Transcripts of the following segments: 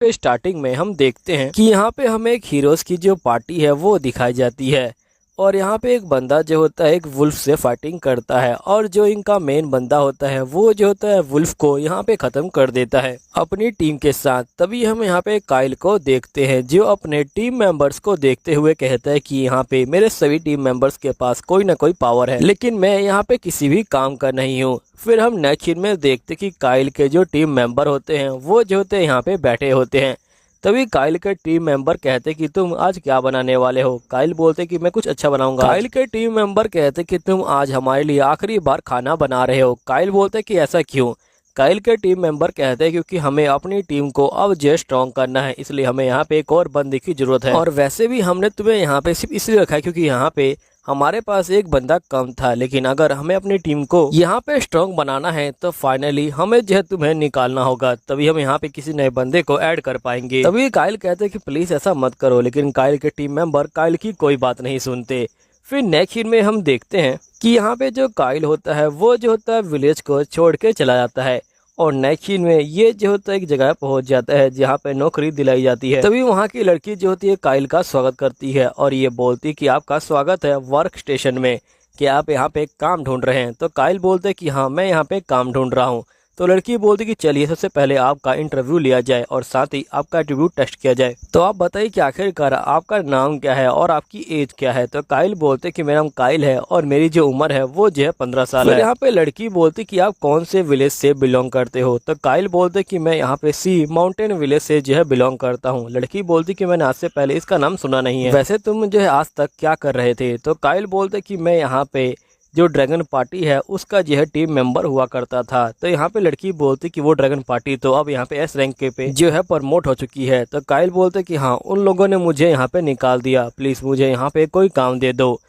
पे स्टार्टिंग में हम देखते हैं कि यहाँ पे हमें एक हीरोज की जो पार्टी है वो दिखाई जाती है और यहाँ पे एक बंदा जो होता है एक वुल्फ से फाइटिंग करता है और जो इनका मेन बंदा होता है वो जो होता है वुल्फ को यहाँ पे खत्म कर देता है अपनी टीम के साथ। तभी हम यहाँ पे काइल को देखते हैं जो अपने टीम मेंबर्स को देखते हुए कहता है कि यहाँ पे मेरे सभी टीम मेंबर्स के पास कोई ना कोई पावर है, लेकिन मैं यहाँ पे किसी भी काम का नहीं हूँ। फिर हम नेक्स्ट सीन में देखते कि काइल के जो टीम मेंबर होते हैं वो जो होते हैं यहाँ पे बैठे होते हैं। तभी काइल के टीम मेंबर कहते कि तुम आज क्या बनाने वाले हो। काइल बोलते कि मैं कुछ अच्छा बनाऊंगा। काइल के टीम मेंबर कहते कि तुम आज हमारे लिए आखिरी बार खाना बना रहे हो। काइल बोलते कि ऐसा क्यों। काइल के टीम मेंबर कहते हैं क्योंकि हमें अपनी टीम को अब जो स्ट्रॉन्ग करना है, इसलिए हमें यहाँ पे एक और बंदे की जरूरत है। और वैसे भी हमने तुम्हें यहाँ पे सिर्फ इसलिए रखा है क्योंकि यहाँ पे हमारे पास एक बंदा कम था, लेकिन अगर हमें अपनी टीम को यहाँ पे स्ट्रॉन्ग बनाना है तो फाइनली हमें जो है तुम्हें निकालना होगा, तभी हम यहाँ पे किसी नए बंदे को ऐड कर पाएंगे। तभी काइल कहते हैं कि प्लीज ऐसा मत करो, लेकिन काइल के टीम मेंबर काइल की कोई बात नहीं सुनते। फिर नेक्स्ट सीन में हम देखते हैं कि यहाँ पे जो काइल होता है वो जो होता है विलेज को छोड़ के चला जाता है और नेक्स्ट सीन में ये जो होता है एक जगह पहुंच जाता है जहाँ पे नौकरी दिलाई जाती है। तभी वहाँ की लड़की जो होती है काइल का स्वागत करती है और ये बोलती कि आपका स्वागत है वर्क स्टेशन में, कि आप यहाँ पे काम ढूंढ रहे हैं। तो काइल बोलते कि हाँ मैं यहाँ पे काम ढूंढ रहा हूँ। तो लड़की बोलती कि चलिए सबसे पहले आपका इंटरव्यू लिया जाए और साथ ही आपका एटीट्यूड टेस्ट किया जाए। तो आप बताइए कि आखिरकार आपका नाम क्या है और आपकी एज क्या है। तो काइल बोलते कि मेरा नाम काइल है और मेरी जो उम्र है वो जो है 15 साल है। यहाँ पे लड़की बोलती कि आप कौन से विलेज से बिलोंग करते हो। तो काइल बोलते कि मैं यहाँ पे सी माउंटेन विलेज से जो है बिलोंग करता हूँ। लड़की बोलती कि मैंने आज से पहले इसका नाम सुना नहीं है, वैसे तुम जो है आज तक क्या कर रहे थे। तो काइल बोलते कि मैं यहाँ पे जो ड्रैगन पार्टी है उसका जो है टीम मेंबर हुआ करता था। तो यहाँ पे लड़की बोलती कि वो ड्रैगन पार्टी तो अब यहाँ पे एस रैंक के पे जो है प्रमोट हो चुकी है। तो काइल बोलते कि हाँ उन लोगों ने मुझे यहाँ पे निकाल दिया, प्लीज मुझे यहाँ पे कोई काम दे दो।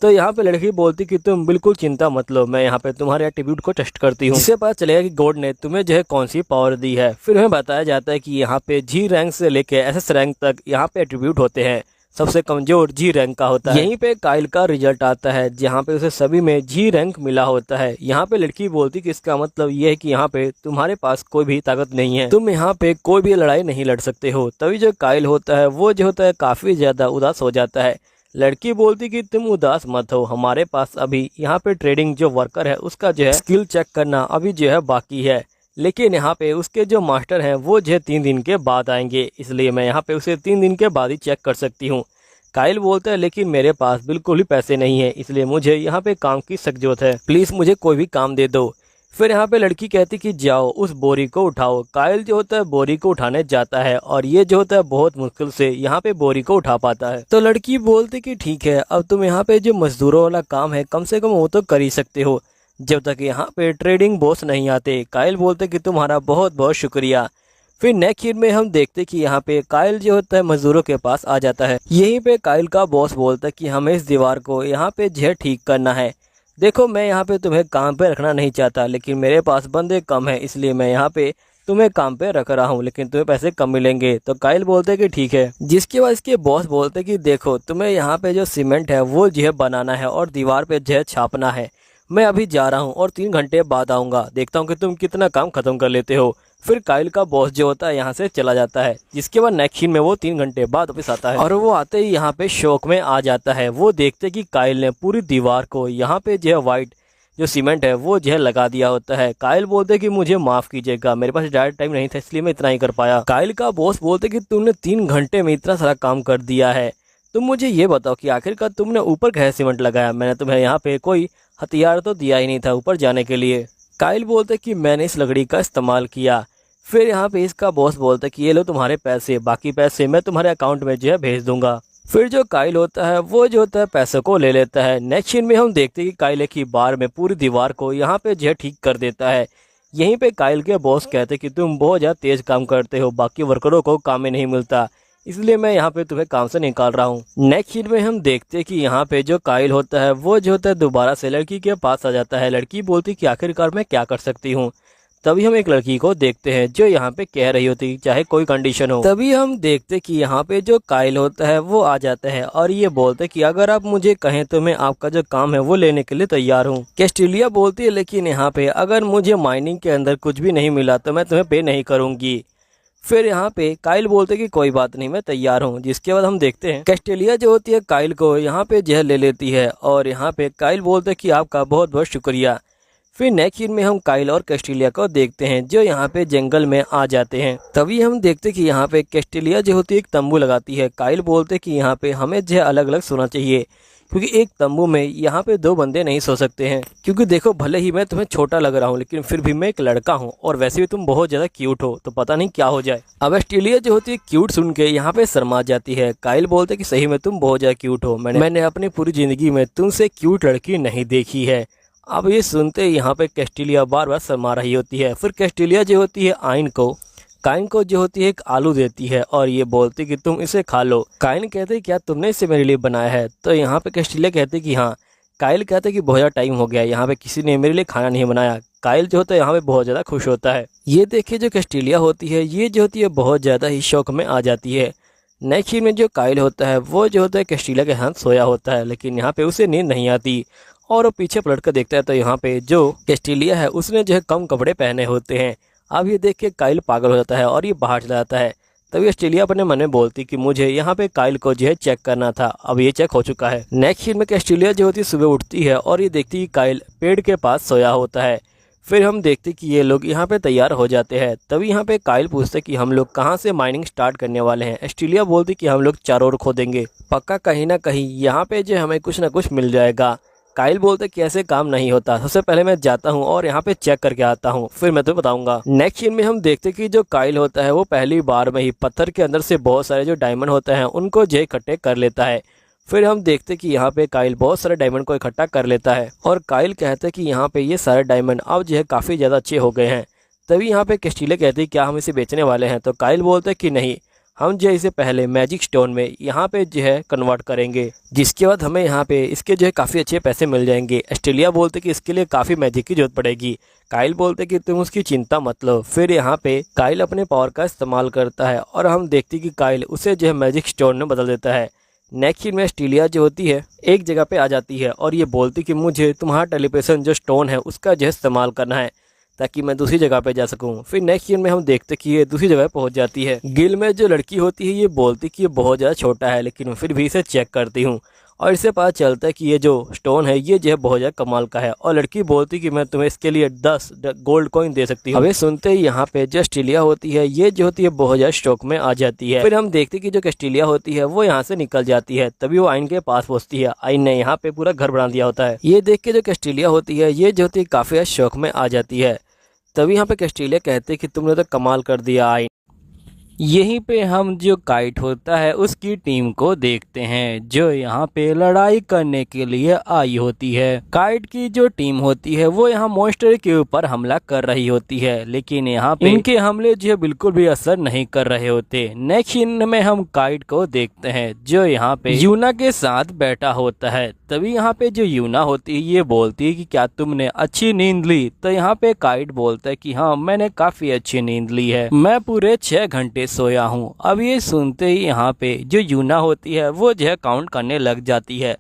तो यहाँ पे लड़की बोलती कि तुम बिल्कुल चिंता मत लो, मैं यहाँ पे तुम्हारे एट्रीब्यूट को टेस्ट करती हूँ, जिससे पता चलेगा कि गॉड ने तुम्हें जो है कौन सी पावर दी है। फिर हमें बताया जाता है कि यहाँ पे जी रैंक से लेके एसएस रैंक तक यहाँ पे एट्रीब्यूट होते हैं। सबसे कमजोर जी रैंक का होता है। यहीं पे काइल का रिजल्ट आता है जहाँ पे उसे सभी में जी रैंक मिला होता है। यहाँ पे लड़की बोलती कि इसका मतलब ये है कि यहाँ पे तुम्हारे पास कोई भी ताकत नहीं है, तुम यहाँ पे कोई भी लड़ाई नहीं लड़ सकते हो। तभी जो काइल होता है वो जो होता है काफी ज्यादा उदास हो जाता है। लड़की बोलती कि तुम उदास मत हो, हमारे पास अभी यहाँ पे ट्रेडिंग जो वर्कर है उसका जो है स्किल चेक करना अभी जो है बाकी है, लेकिन यहाँ पे उसके जो मास्टर हैं वो जो 3 दिन के बाद आएंगे, इसलिए मैं यहाँ पे उसे 3 दिन के बाद ही चेक कर सकती हूँ। काइल बोलता है लेकिन मेरे पास बिल्कुल ही पैसे नहीं है, इसलिए मुझे यहाँ पे काम की सख्त जरूरत है, प्लीज मुझे कोई भी काम दे दो। फिर यहाँ पे लड़की कहती कि जाओ उस बोरी को उठाओ। काइल जो होता है बोरी को उठाने जाता है और ये जो होता है बहुत मुश्किल से यहाँ पे बोरी को उठा पाता है। तो लड़की बोलती कि ठीक है अब तुम यहाँ पे जो मजदूरों वाला काम है कम से कम वो तो कर ही सकते हो, जब तक यहाँ पे ट्रेडिंग बॉस नहीं आते। काइल बोलते कि तुम्हारा बहुत बहुत शुक्रिया। फिर नेक्स्ट सीन में हम देखते कि यहाँ पे काइल जो होता है मजदूरों के पास आ जाता है। यहीं पे काइल का बॉस बोलता है कि हमें इस दीवार को यहाँ पे जो है ठीक करना है। देखो मैं यहाँ पे तुम्हें काम पे रखना नहीं चाहता, लेकिन मेरे पास बंदे कम है, इसलिए मैं यहाँ पे तुम्हें काम पे रख रहा हूँ, लेकिन तुम्हें पैसे कम मिलेंगे। तो काइल बोलते कि ठीक है। जिसके बाद इसके बॉस बोलते कि देखो तुम्हें यहाँ पे जो सीमेंट है वो जो है बनाना है और दीवार पे जो है छापना है। मैं अभी जा रहा हूँ और 3 घंटे बाद आऊंगा, देखता हूँ कि तुम कितना काम खत्म कर लेते हो। फिर काइल का बॉस जो होता है यहाँ से चला जाता है, जिसके बाद नेक्स्ट सीन में वो 3 घंटे बाद वापस आता है और वो आते ही यहाँ पे शौक में आ जाता है। वो देखते कि काइल ने पूरी दीवार को यहाँ पे जो है व्हाइट जो सीमेंट है वो जो है लगा दिया होता है। काइल बोलते कि मुझे माफ कीजिएगा, मेरे पास डायरेक्ट टाइम नहीं था इसलिए मैं इतना ही कर पाया। काइल का बॉस बोलते कि तुमने 3 घंटे में इतना सारा काम कर दिया है, तुम मुझे ये बताओ कि आखिरकार तुमने ऊपर कैसे सीमेंट लगाया, मैंने तुम्हें यहाँ पे कोई हथियार तो दिया ही नहीं था ऊपर जाने के लिए। काइल बोलते कि मैंने इस लकड़ी का इस्तेमाल किया। फिर यहाँ पे इसका बॉस बोलता है कि ये लो तुम्हारे पैसे, बाकी पैसे मैं तुम्हारे अकाउंट में जो है भेज दूंगा। फिर जो काइल होता है वो जो होता है पैसों को ले लेता है। नेक्स्ट सीन में हम देखते हैं कि काइल की बार में पूरी दीवार को यहाँ पे जो है ठीक कर देता है। यहीं पे काइल के बॉस कहते हैं कि तुम बहुत ज़्यादा तेज काम करते हो, बाकी वर्करों को काम में नहीं मिलता, इसलिए मैं यहाँ पे तुम्हें काम से निकाल रहा हूँ। नेक्स्ट सीन में हम देखते हैं कि यहाँ पे जो काइल होता है वो जो होता है दोबारा से लड़की के पास आ जाता है। लड़की बोलती कि आखिरकार मैं क्या कर सकती हूँ। तभी हम एक लड़की को देखते हैं जो यहाँ पे कह रही होती चाहे कोई कंडीशन हो। तभी हम देखते कि यहाँ पे जो काइल होता है वो आ जाता है और ये बोलते कि अगर आप मुझे कहें तो मैं आपका जो काम है वो लेने के लिए तैयार हूँ। कैस्टिलिया बोलती है लेकिन यहाँ पे अगर मुझे माइनिंग के अंदर कुछ भी नहीं मिला तो मैं तुम्हें पे नहीं करूंगी। फिर यहाँ पे काइल बोलते कि कोई बात नहीं, मैं तैयार हूँ। जिसके बाद हम देखते हैं कैस्टेलिया जो होती है काइल को यहाँ पे जहर ले लेती है और यहाँ पे काइल बोलते कि आपका बहुत बहुत शुक्रिया। फिर नेक्स्ट सीन में हम काइल और कैस्टेलिया को देखते हैं जो यहाँ पे जंगल में आ जाते हैं। तभी हम देखते कि यहाँ पे कैस्टेलिया जो होती है एक तंबू लगाती है। काइल बोलते कि यहाँ पे हमें जो अलग अलग सोना चाहिए, क्योंकि एक तंबू में यहाँ पे दो बंदे नहीं सो सकते हैं। क्योंकि देखो भले ही मैं तुम्हें छोटा लग रहा हूँ लेकिन फिर भी मैं एक लड़का हूँ और वैसे भी तुम बहुत ज्यादा क्यूट हो, तो पता नहीं क्या हो जाए। अब ऑस्ट्रेलिया जो होती है क्यूट सुन के यहाँ पे शर्मा जाती है। काइल बोलते कि सही में तुम बहुत ज्यादा क्यूट हो, मैंने अपनी पूरी जिंदगी में तुमसे क्यूट लड़की नहीं देखी है। अब ये सुनते यहाँ पे कैस्टेलिया बार बार शर्मा रही होती है। फिर कैस्टेलिया जो होती है काइन को जो होती है एक आलू देती है और ये बोलती कि तुम इसे खा लो। काइन कहते क्या तुमने इसे मेरे लिए बनाया है? तो यहाँ पे कैस्टेलिया कहते कि हाँ। काइल कहते कि बहुत ज़्यादा टाइम हो गया, यहाँ पे किसी ने मेरे लिए खाना नहीं बनाया। काइल जो होता है यहाँ पे बहुत ज़्यादा खुश होता है। ये देखिए जो कैस्टेलिया होती है ये जो होती है बहुत ज़्यादा ही शौक में आ जाती है। नेक्स्ट सीन में जो काइल होता है वो जो होता है कैस्टेलिया के हाथ सोया होता है, लेकिन यहाँ पे उसे नींद नहीं आती और वो पीछे पलट कर देखता है तो यहाँ पे जो कैस्टेलिया है उसने जो है कम कपड़े पहने होते हैं। अब ये देख के काइल पागल हो जाता है और ये बाहर चला जाता है। तभी ऑस्ट्रेलिया अपने मन में बोलती कि मुझे यहाँ पे काइल को जो है चेक करना था, अब ये चेक हो चुका है। नेक्स्ट सीन में ऑस्ट्रेलिया जो होती है सुबह उठती है और ये देखती कि काइल पेड़ के पास सोया होता है। फिर हम देखते कि ये लोग यहाँ पे तैयार हो जाते हैं। तभी यहाँ पे काइल पूछते कि हम लोग कहाँ से माइनिंग स्टार्ट करने वाले हैं। ऑस्ट्रेलिया बोलती कि हम लोग चारों ओर खोदेंगे, पक्का कहीं ना कहीं यहाँ पे जो हमें कुछ ना कुछ मिल जाएगा। काइल बोलते कि ऐसे काम नहीं होता, सबसे पहले मैं जाता हूँ और यहाँ पे चेक करके आता हूँ, फिर मैं तुम्हें बताऊंगा। नेक्स्ट सीन में हम देखते कि जो काइल होता है वो पहली बार में ही पत्थर के अंदर से बहुत सारे जो डायमंड होते हैं उनको जो इकट्ठे कर लेता है। फिर हम देखते कि यहाँ पे काइल बहुत सारे डायमंड को इकट्ठा कर लेता है और काइल कहते हैं कि यहाँ पे ये सारे डायमंड अब जो है काफ़ी ज़्यादा अच्छे हो गए हैं। तभी यहाँ पे कैस्टेलिया कहती है क्या हम इसे बेचने वाले हैं? तो काइल बोलते हैं कि नहीं, हम जो इसे पहले मैजिक स्टोन में यहाँ पे जो है कन्वर्ट करेंगे, जिसके बाद हमें यहाँ पे इसके जो है काफ़ी अच्छे पैसे मिल जाएंगे। ऑस्ट्रेलिया बोलते कि इसके लिए काफ़ी मैजिक की जरूरत पड़ेगी। काइल बोलते कि तुम उसकी चिंता मत लो। फिर यहाँ पे काइल अपने पावर का इस्तेमाल करता है और हम देखते कि काइल उसे जो है मैजिक स्टोन में बदल देता है। नेक्स्ट सीन में ऑस्ट्रेलिया जो होती है एक जगह पे आ जाती है और ये बोलती कि मुझे तुम्हारा टेलीपोर्टेशन जो स्टोन है उसका जो है इस्तेमाल करना है ताकि मैं दूसरी जगह पे जा सकूं। फिर नेक्स्ट सीन में हम देखते कि ये दूसरी जगह पहुंच जाती है। गिल में जो लड़की होती है ये बोलती कि ये बहुत ज़्यादा छोटा है, लेकिन फिर भी इसे चेक करती हूँ और इससे पता चलता है कि ये जो स्टोन है ये जो है बहुत ज़्यादा कमाल का है। और लड़की बोलती कि मैं तुम्हें इसके लिए 10 गोल्ड कॉइन दे सकती हूँ। अभी सुनते ही यहाँ पे जो ऑस्ट्रेलिया होती है ये जो होती है बहुत ज़्यादा शौक में आ जाती है। फिर हम देखते कि जो ऑस्ट्रेलिया होती है वो यहाँ से निकल जाती है। तभी वो आइन के पास पहुँचती है। आइन ने यहाँ पे पूरा घर बना दिया होता है। ये देख के जो ऑस्ट्रेलिया होती है ये जो होती है काफ़ी शौक में आ जाती है। तभी यहाँ पे कैस्टेलिया कहते हैं कि तुमने तो कमाल कर दिया आइन। यहीं पे हम जो काइट होता है उसकी टीम को देखते हैं जो यहाँ पे लड़ाई करने के लिए आई होती है। काइट की जो टीम होती है वो यहाँ मॉन्स्टर के ऊपर हमला कर रही होती है, लेकिन यहाँ पे इनके हमले जो है बिल्कुल भी असर नहीं कर रहे होते। नेक्स्ट सीन में हम काइट को देखते हैं जो यहाँ पे यूना के साथ बैठा होता है। तभी यहाँ पे जो यूना होती है ये बोलती है कि क्या तुमने अच्छी नींद ली? तो यहाँ पे काइट बोलता है कि हाँ मैंने काफी अच्छी नींद ली है, मैं पूरे 6 घंटे सोया हूँ। अब ये सुनते ही यहाँ पे जो यूना होती है वो जो है काउंट करने लग जाती है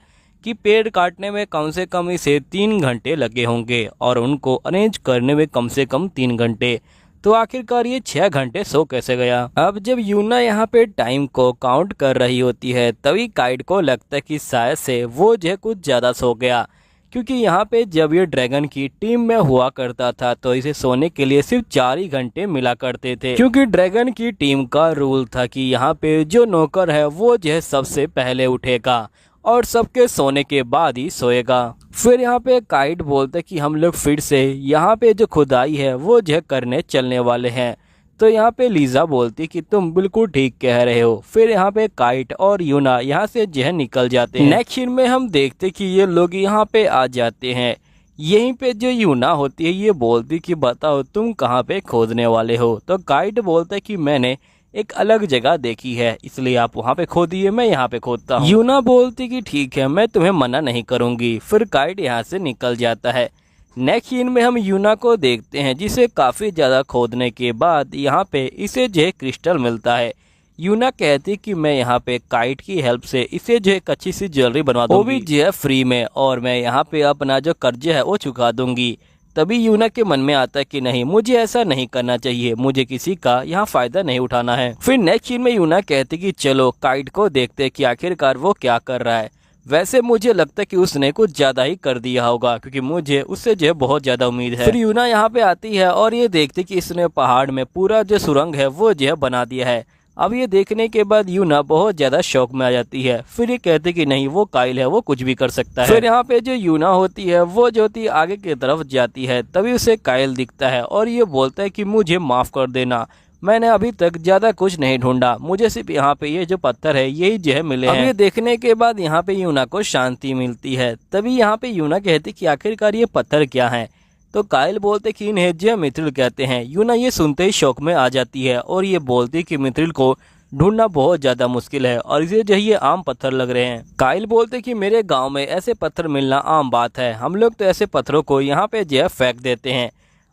कि पेड़ काटने में कम से कम इसे 3 घंटे लगे होंगे और उनको अरेंज करने में कम से कम 3 घंटे। तो आखिरकार ये 6 घंटे सो कैसे गया? अब जब यूना यहाँ पे टाइम को काउंट कर रही होती है तभी काइट को लगता है कि शायद से वो जो है कुछ ज्यादा सो गया, क्योंकि यहाँ पे जब ये ड्रैगन की टीम में हुआ करता था तो इसे सोने के लिए सिर्फ 4 ही घंटे मिला करते थे, क्योंकि ड्रैगन की टीम का रूल था कि यहाँ पे जो नौकर है वो जो है सबसे पहले उठेगा और सबके सोने के बाद ही सोएगा। फिर यहाँ पे काइट बोलते कि हम लोग फिर से यहाँ पे जो खुदाई है वो जो करने चलने वाले हैं। तो यहाँ पे लीजा बोलती कि तुम बिल्कुल ठीक कह रहे हो। फिर यहाँ पे काइट और यूना यहाँ से जो निकल जाते हैं। नेक्स्ट सीन में हम देखते कि ये लोग यहाँ पे आ जाते हैं। यहीं पे जो यूना होती है ये बोलती कि बताओ तुम कहाँ पे खोदने वाले हो? तो काइट बोलता है कि मैंने एक अलग जगह देखी है इसलिए आप वहाँ पे खोदिए, मैं यहाँ पे खोदता हूँ। यूना बोलती कि ठीक है मैं तुम्हें मना नहीं करूँगी। फिर काइट यहाँ से निकल जाता है। नेक्स्ट सीन में हम यूना को देखते हैं जिसे काफ़ी ज़्यादा खोदने के बाद यहाँ पे इसे जो है क्रिस्टल मिलता है। यूना कहती कि मैं यहाँ पे काइट की हेल्प से इसे जो एक अच्छी सी ज्वेलरी बनवा दूंगी, वो भी जो है फ्री में, और मैं यहाँ पे अपना जो कर्जा है वो चुका दूंगी। तभी यूना के मन में आता है कि नहीं, मुझे ऐसा नहीं करना चाहिए, मुझे किसी का यहाँ फायदा नहीं उठाना है। फिर नेक्स्ट सीन में यूना कहती कि चलो काइट को देखते कि आखिरकार वो क्या कर रहा है। वैसे मुझे लगता है कि उसने कुछ ज्यादा ही कर दिया होगा, क्योंकि मुझे उससे जो है बहुत ज्यादा उम्मीद है। फिर यूना यहाँ पे आती है और ये देखती कि इसने पहाड़ में पूरा जो सुरंग है वो जो है बना दिया है। अब ये देखने के बाद यूना बहुत ज्यादा शौक में आ जाती है। फिर ये कहते कि नहीं, वो काइल है, वो कुछ भी कर सकता है। फिर यहाँ पे जो यूना होती है वो जो होती है आगे की तरफ जाती है, तभी उसे काइल दिखता है और ये बोलता है कि मुझे माफ कर देना, मैंने अभी तक ज्यादा कुछ नहीं ढूंढा, मुझे सिर्फ यहाँ पे ये जो पत्थर है यही जो है मिले हैं। अब ये देखने के बाद यहाँ पे यूना को शांति मिलती है। तभी यहाँ पे यूना कहती कि आखिरकार ये पत्थर क्या है। तो काइल बोलते कि इन्हें जो मिथ्रिल कहते हैं। यूना ये सुनते ही शौक में आ जाती है और ये बोलती कि मिथ्रिल को ढूंढना बहुत ज्यादा मुश्किल है और इसे जो ये आम पत्थर लग रहे हैं। काइल बोलते कि मेरे गांव में ऐसे पत्थर मिलना आम बात है, हम लोग तो ऐसे पत्थरों को यहाँ पे जो है फेंक देते हैं।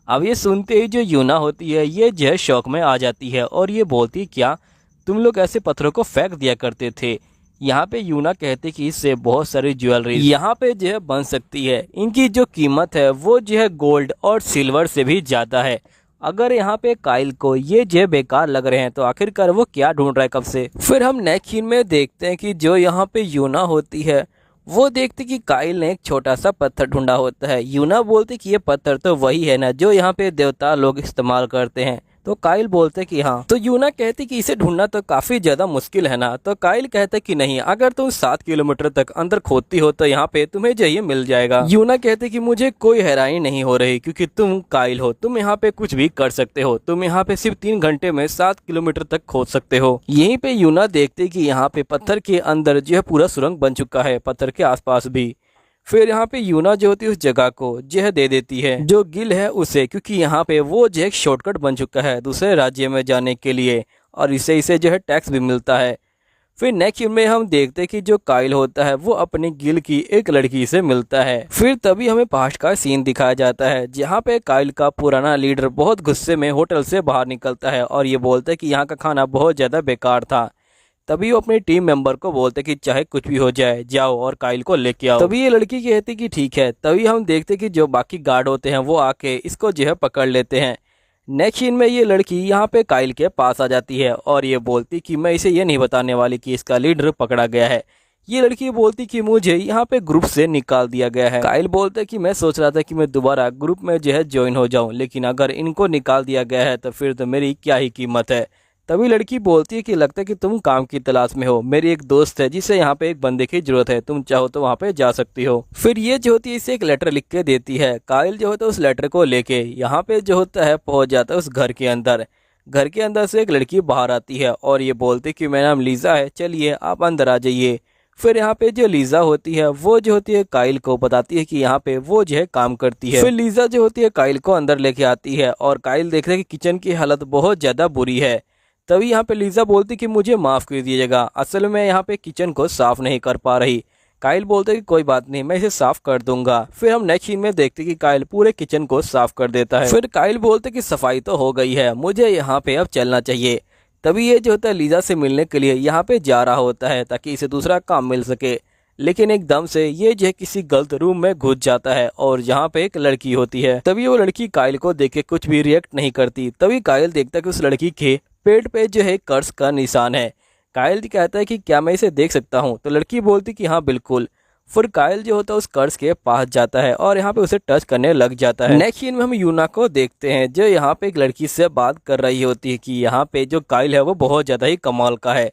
अब ये सुनते ही जो यूना होती है ये जो है शौक में आ जाती है और ये बोलती क्या तुम लोग ऐसे पत्थरों को फेंक दिया करते थे। यहाँ पे यूना कहते कि इससे बहुत सारी ज्वेलरी यहाँ पे जो है बन सकती है, इनकी जो कीमत है वो जो है गोल्ड और सिल्वर से भी ज्यादा है। अगर यहाँ पे काइल को ये जो बेकार लग रहे हैं तो आखिरकार वो क्या ढूंढ रहा है कब से। फिर हम नेक्स्ट सीन में देखते हैं कि जो यहाँ पे यूना होती है वो देखती कि काइल ने एक छोटा सा पत्थर ढूंढा होता है। यूना बोलती कि ये पत्थर तो वही है ना जो यहाँ पे देवता लोग इस्तेमाल करते हैं। तो काइल बोलते कि हाँ। तो यूना कहती कि इसे ढूंढना तो काफी ज्यादा मुश्किल है ना। तो काइल कहते कि नहीं, अगर तुम 7 किलोमीटर तक अंदर खोदती हो तो यहाँ पे तुम्हें जो मिल जाएगा। यूना कहते कि मुझे कोई हैरानी नहीं हो रही, क्योंकि तुम काइल हो, तुम यहाँ पे कुछ भी कर सकते हो, तुम यहाँ पे सिर्फ 3 घंटे में 7 किलोमीटर तक खोद सकते हो। यहीं पे यूना देखते कि यहाँ पे पत्थर के अंदर जो है पूरा सुरंग बन चुका है, पत्थर के आसपास भी। फिर यहाँ पे यूना जो होती है उस जगह को जो दे देती है जो गिल है उसे, क्योंकि यहाँ पे वो जो एक शॉर्टकट बन चुका है दूसरे राज्य में जाने के लिए और इसे जो है टैक्स भी मिलता है। फिर नेक्स्ट में हम देखते हैं कि जो काइल होता है वो अपनी गिल की एक लड़की से मिलता है। फिर तभी हमें पास्ट का सीन दिखाया जाता है जहाँ पे काइल का पुराना लीडर बहुत गुस्से में होटल से बाहर निकलता है और ये बोलता है कि यहाँ का खाना बहुत ज्यादा बेकार था। तभी वो अपनी टीम मेंबर को बोलते कि चाहे कुछ भी हो जाए जाओ और काइल को लेके आओ। तभी ये लड़की कहती कि ठीक है। तभी हम देखते कि जो बाकी गार्ड होते हैं वो आके इसको जो है पकड़ लेते हैं। नेक्स्ट सीन में ये लड़की यहाँ पे काइल के पास आ जाती है और ये बोलती कि मैं इसे ये नहीं बताने वाली कि इसका लीडर पकड़ा गया है। ये लड़की बोलती कि मुझे यहाँ पे ग्रुप से निकाल दिया गया है। काइल बोलते कि मैं सोच रहा था कि मैं दोबारा ग्रुप में जो है ज्वाइन हो जाऊं, लेकिन अगर इनको निकाल दिया गया है तो फिर तो मेरी क्या ही कीमत है। तभी लड़की बोलती है कि लगता है कि तुम काम की तलाश में हो, मेरी एक दोस्त है जिसे यहाँ पे एक बंदे की जरूरत है, तुम चाहो तो वहाँ पे जा सकती हो। फिर ये जो होती है इसे एक लेटर लिख के देती है। काइल जो होता है उस लेटर को लेके यहाँ पे जो होता है पहुंच जाता है उस घर के अंदर। घर के अंदर से एक लड़की बाहर आती है और ये बोलती कि मेरा नाम लीजा है, चलिए आप अंदर आ जाइए। फिर यहाँ पे जो लीजा होती है वो जो होती है काइल को बताती है कि यहाँ पे वो जो है काम करती है। फिर लीजा जो होती है काइल को अंदर लेके आती है और काइल देख रहे कि किचन की हालत बहुत ज्यादा बुरी है। तभी यहाँ पे लीजा बोलती कि मुझे माफ कर दीजिएगा, असल में यहाँ पे किचन को साफ नहीं कर पा रही। काइल बोलते कि कोई बात नहीं, मैं इसे साफ कर दूंगा। फिर हम नेक्स्ट सीन में देखते कि काइल पूरे किचन को साफ कर देता है। फिर काइल बोलते कि सफाई तो हो गई है, मुझे यहाँ पे अब चलना चाहिए। तभी ये जो होता है लीजा से मिलने के लिए यहाँ पे जा रहा होता है ताकि इसे दूसरा काम मिल सके, लेकिन एकदम से ये जो है किसी गलत रूम में घुस जाता है और यहाँ पे एक लड़की होती है। तभी वो लड़की काइल को देख के कुछ भी रिएक्ट नहीं करती। तभी काइल देखता है कि उस लड़की के पेट पे जो है कर्स का निशान है। काइल कहता है कि क्या मैं इसे देख सकता हूँ? तो लड़की बोलती कि हाँ बिल्कुल। फिर काइल जो होता है उस कर्स के पास जाता है और यहाँ पे उसे टच करने लग जाता है। नेक्स्ट सीन में हम यूना को देखते हैं जो यहाँ पे एक लड़की से बात कर रही होती है कि यहाँ पे जो काइल है वो बहुत ज्यादा ही कमाल का है।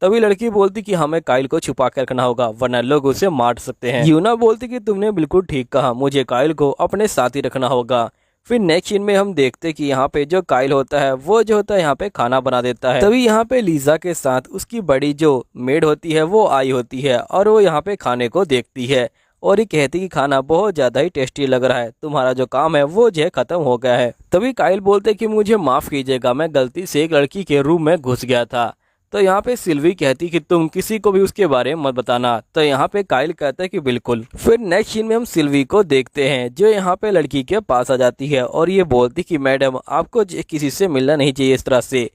तभी लड़की बोलती कि हमें काइल को छुपा कर रखना होगा वरना लोग उसे मार सकते हैं। यूना बोलती कि तुमने बिल्कुल ठीक कहा, मुझे काइल को अपने साथ ही रखना होगा। फिर नेक्स्ट सीन में हम देखते कि यहाँ पे जो काइल होता है वो जो होता है यहाँ पे खाना बना देता है। तभी यहाँ पे लीजा के साथ उसकी बड़ी जो मेड होती है वो आई होती है और वो यहाँ पे खाने को देखती है और ये कहती कि खाना बहुत ज्यादा ही टेस्टी लग रहा है, तुम्हारा जो काम है वो जो है खत्म हो गया है। तभी काइल बोलते कि मुझे माफ कीजिएगा, मैं गलती से एक लड़की के रूम में घुस गया था। तो यहाँ पे सिल्वी कहती कि तुम किसी को भी उसके बारे में मत बताना। तो यहाँ पे काइल कहता है कि बिल्कुल। फिर नेक्स्ट सीन में हम सिल्वी को देखते हैं जो यहाँ पे लड़की के पास आ जाती है और ये बोलती कि मैडम आपको किसी से मिलना नहीं चाहिए इस तरह से।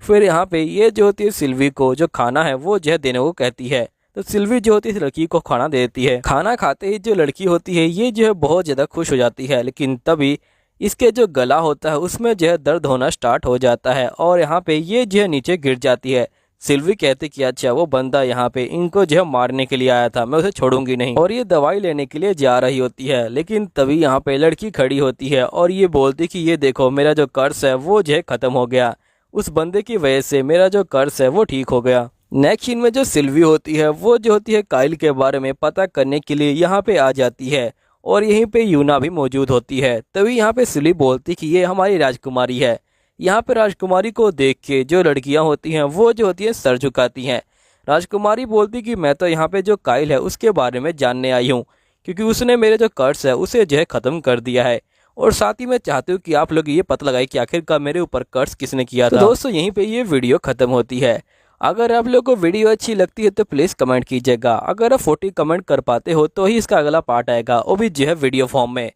फिर यहाँ पे ये जो होती है सिल्वी को जो खाना है वो जो देने को कहती है। तो सिल्वी जो होती है इस लड़की को खाना दे देती है। खाना खाते ही जो लड़की होती है ये जो है बहुत ज़्यादा खुश हो जाती है, लेकिन तभी इसके जो गला होता है उसमें जो है दर्द होना स्टार्ट हो जाता है और यहाँ पे ये जो है नीचे गिर जाती है। सिल्वी कहती कि अच्छा वो बंदा यहाँ पे इनको जो है मारने के लिए आया था, मैं उसे छोड़ूंगी नहीं, और ये दवाई लेने के लिए जा रही होती है। लेकिन तभी यहाँ पे लड़की खड़ी होती है और ये बोलती कि ये देखो मेरा जो कर्ज है वो जो है खत्म हो गया, उस बंदे की वजह से मेरा जो कर्ज है वो ठीक हो गया। नेक्स्ट सीन में जो सिल्वी होती है वो जो होती है काइल के बारे में पता करने के लिए यहाँ पे आ जाती है और यहीं पे यूना भी मौजूद होती है। तभी यहाँ पे सिल्वी बोलती कि ये हमारी राजकुमारी है। यहाँ पे राजकुमारी को देख के जो लड़कियाँ होती हैं वो जो होती है सर झुकाती हैं। राजकुमारी बोलती कि मैं तो यहाँ पे जो काइल है उसके बारे में जानने आई हूँ, क्योंकि उसने मेरे जो कर्ज है उसे जो है ख़त्म कर दिया है, और साथ ही मैं चाहती हूँ कि आप लोग ये पता लगाए कि आखिरकार मेरे ऊपर कर्ज किसने किया था। तो दोस्तों यहीं पे ये वीडियो ख़त्म होती है। अगर आप लोगों को वीडियो अच्छी लगती है तो प्लीज़ कमेंट कीजिएगा। अगर आप 40 कमेंट कर पाते हो तो ही इसका अगला पार्ट आएगा, वो भी जो है वीडियो फॉर्म में।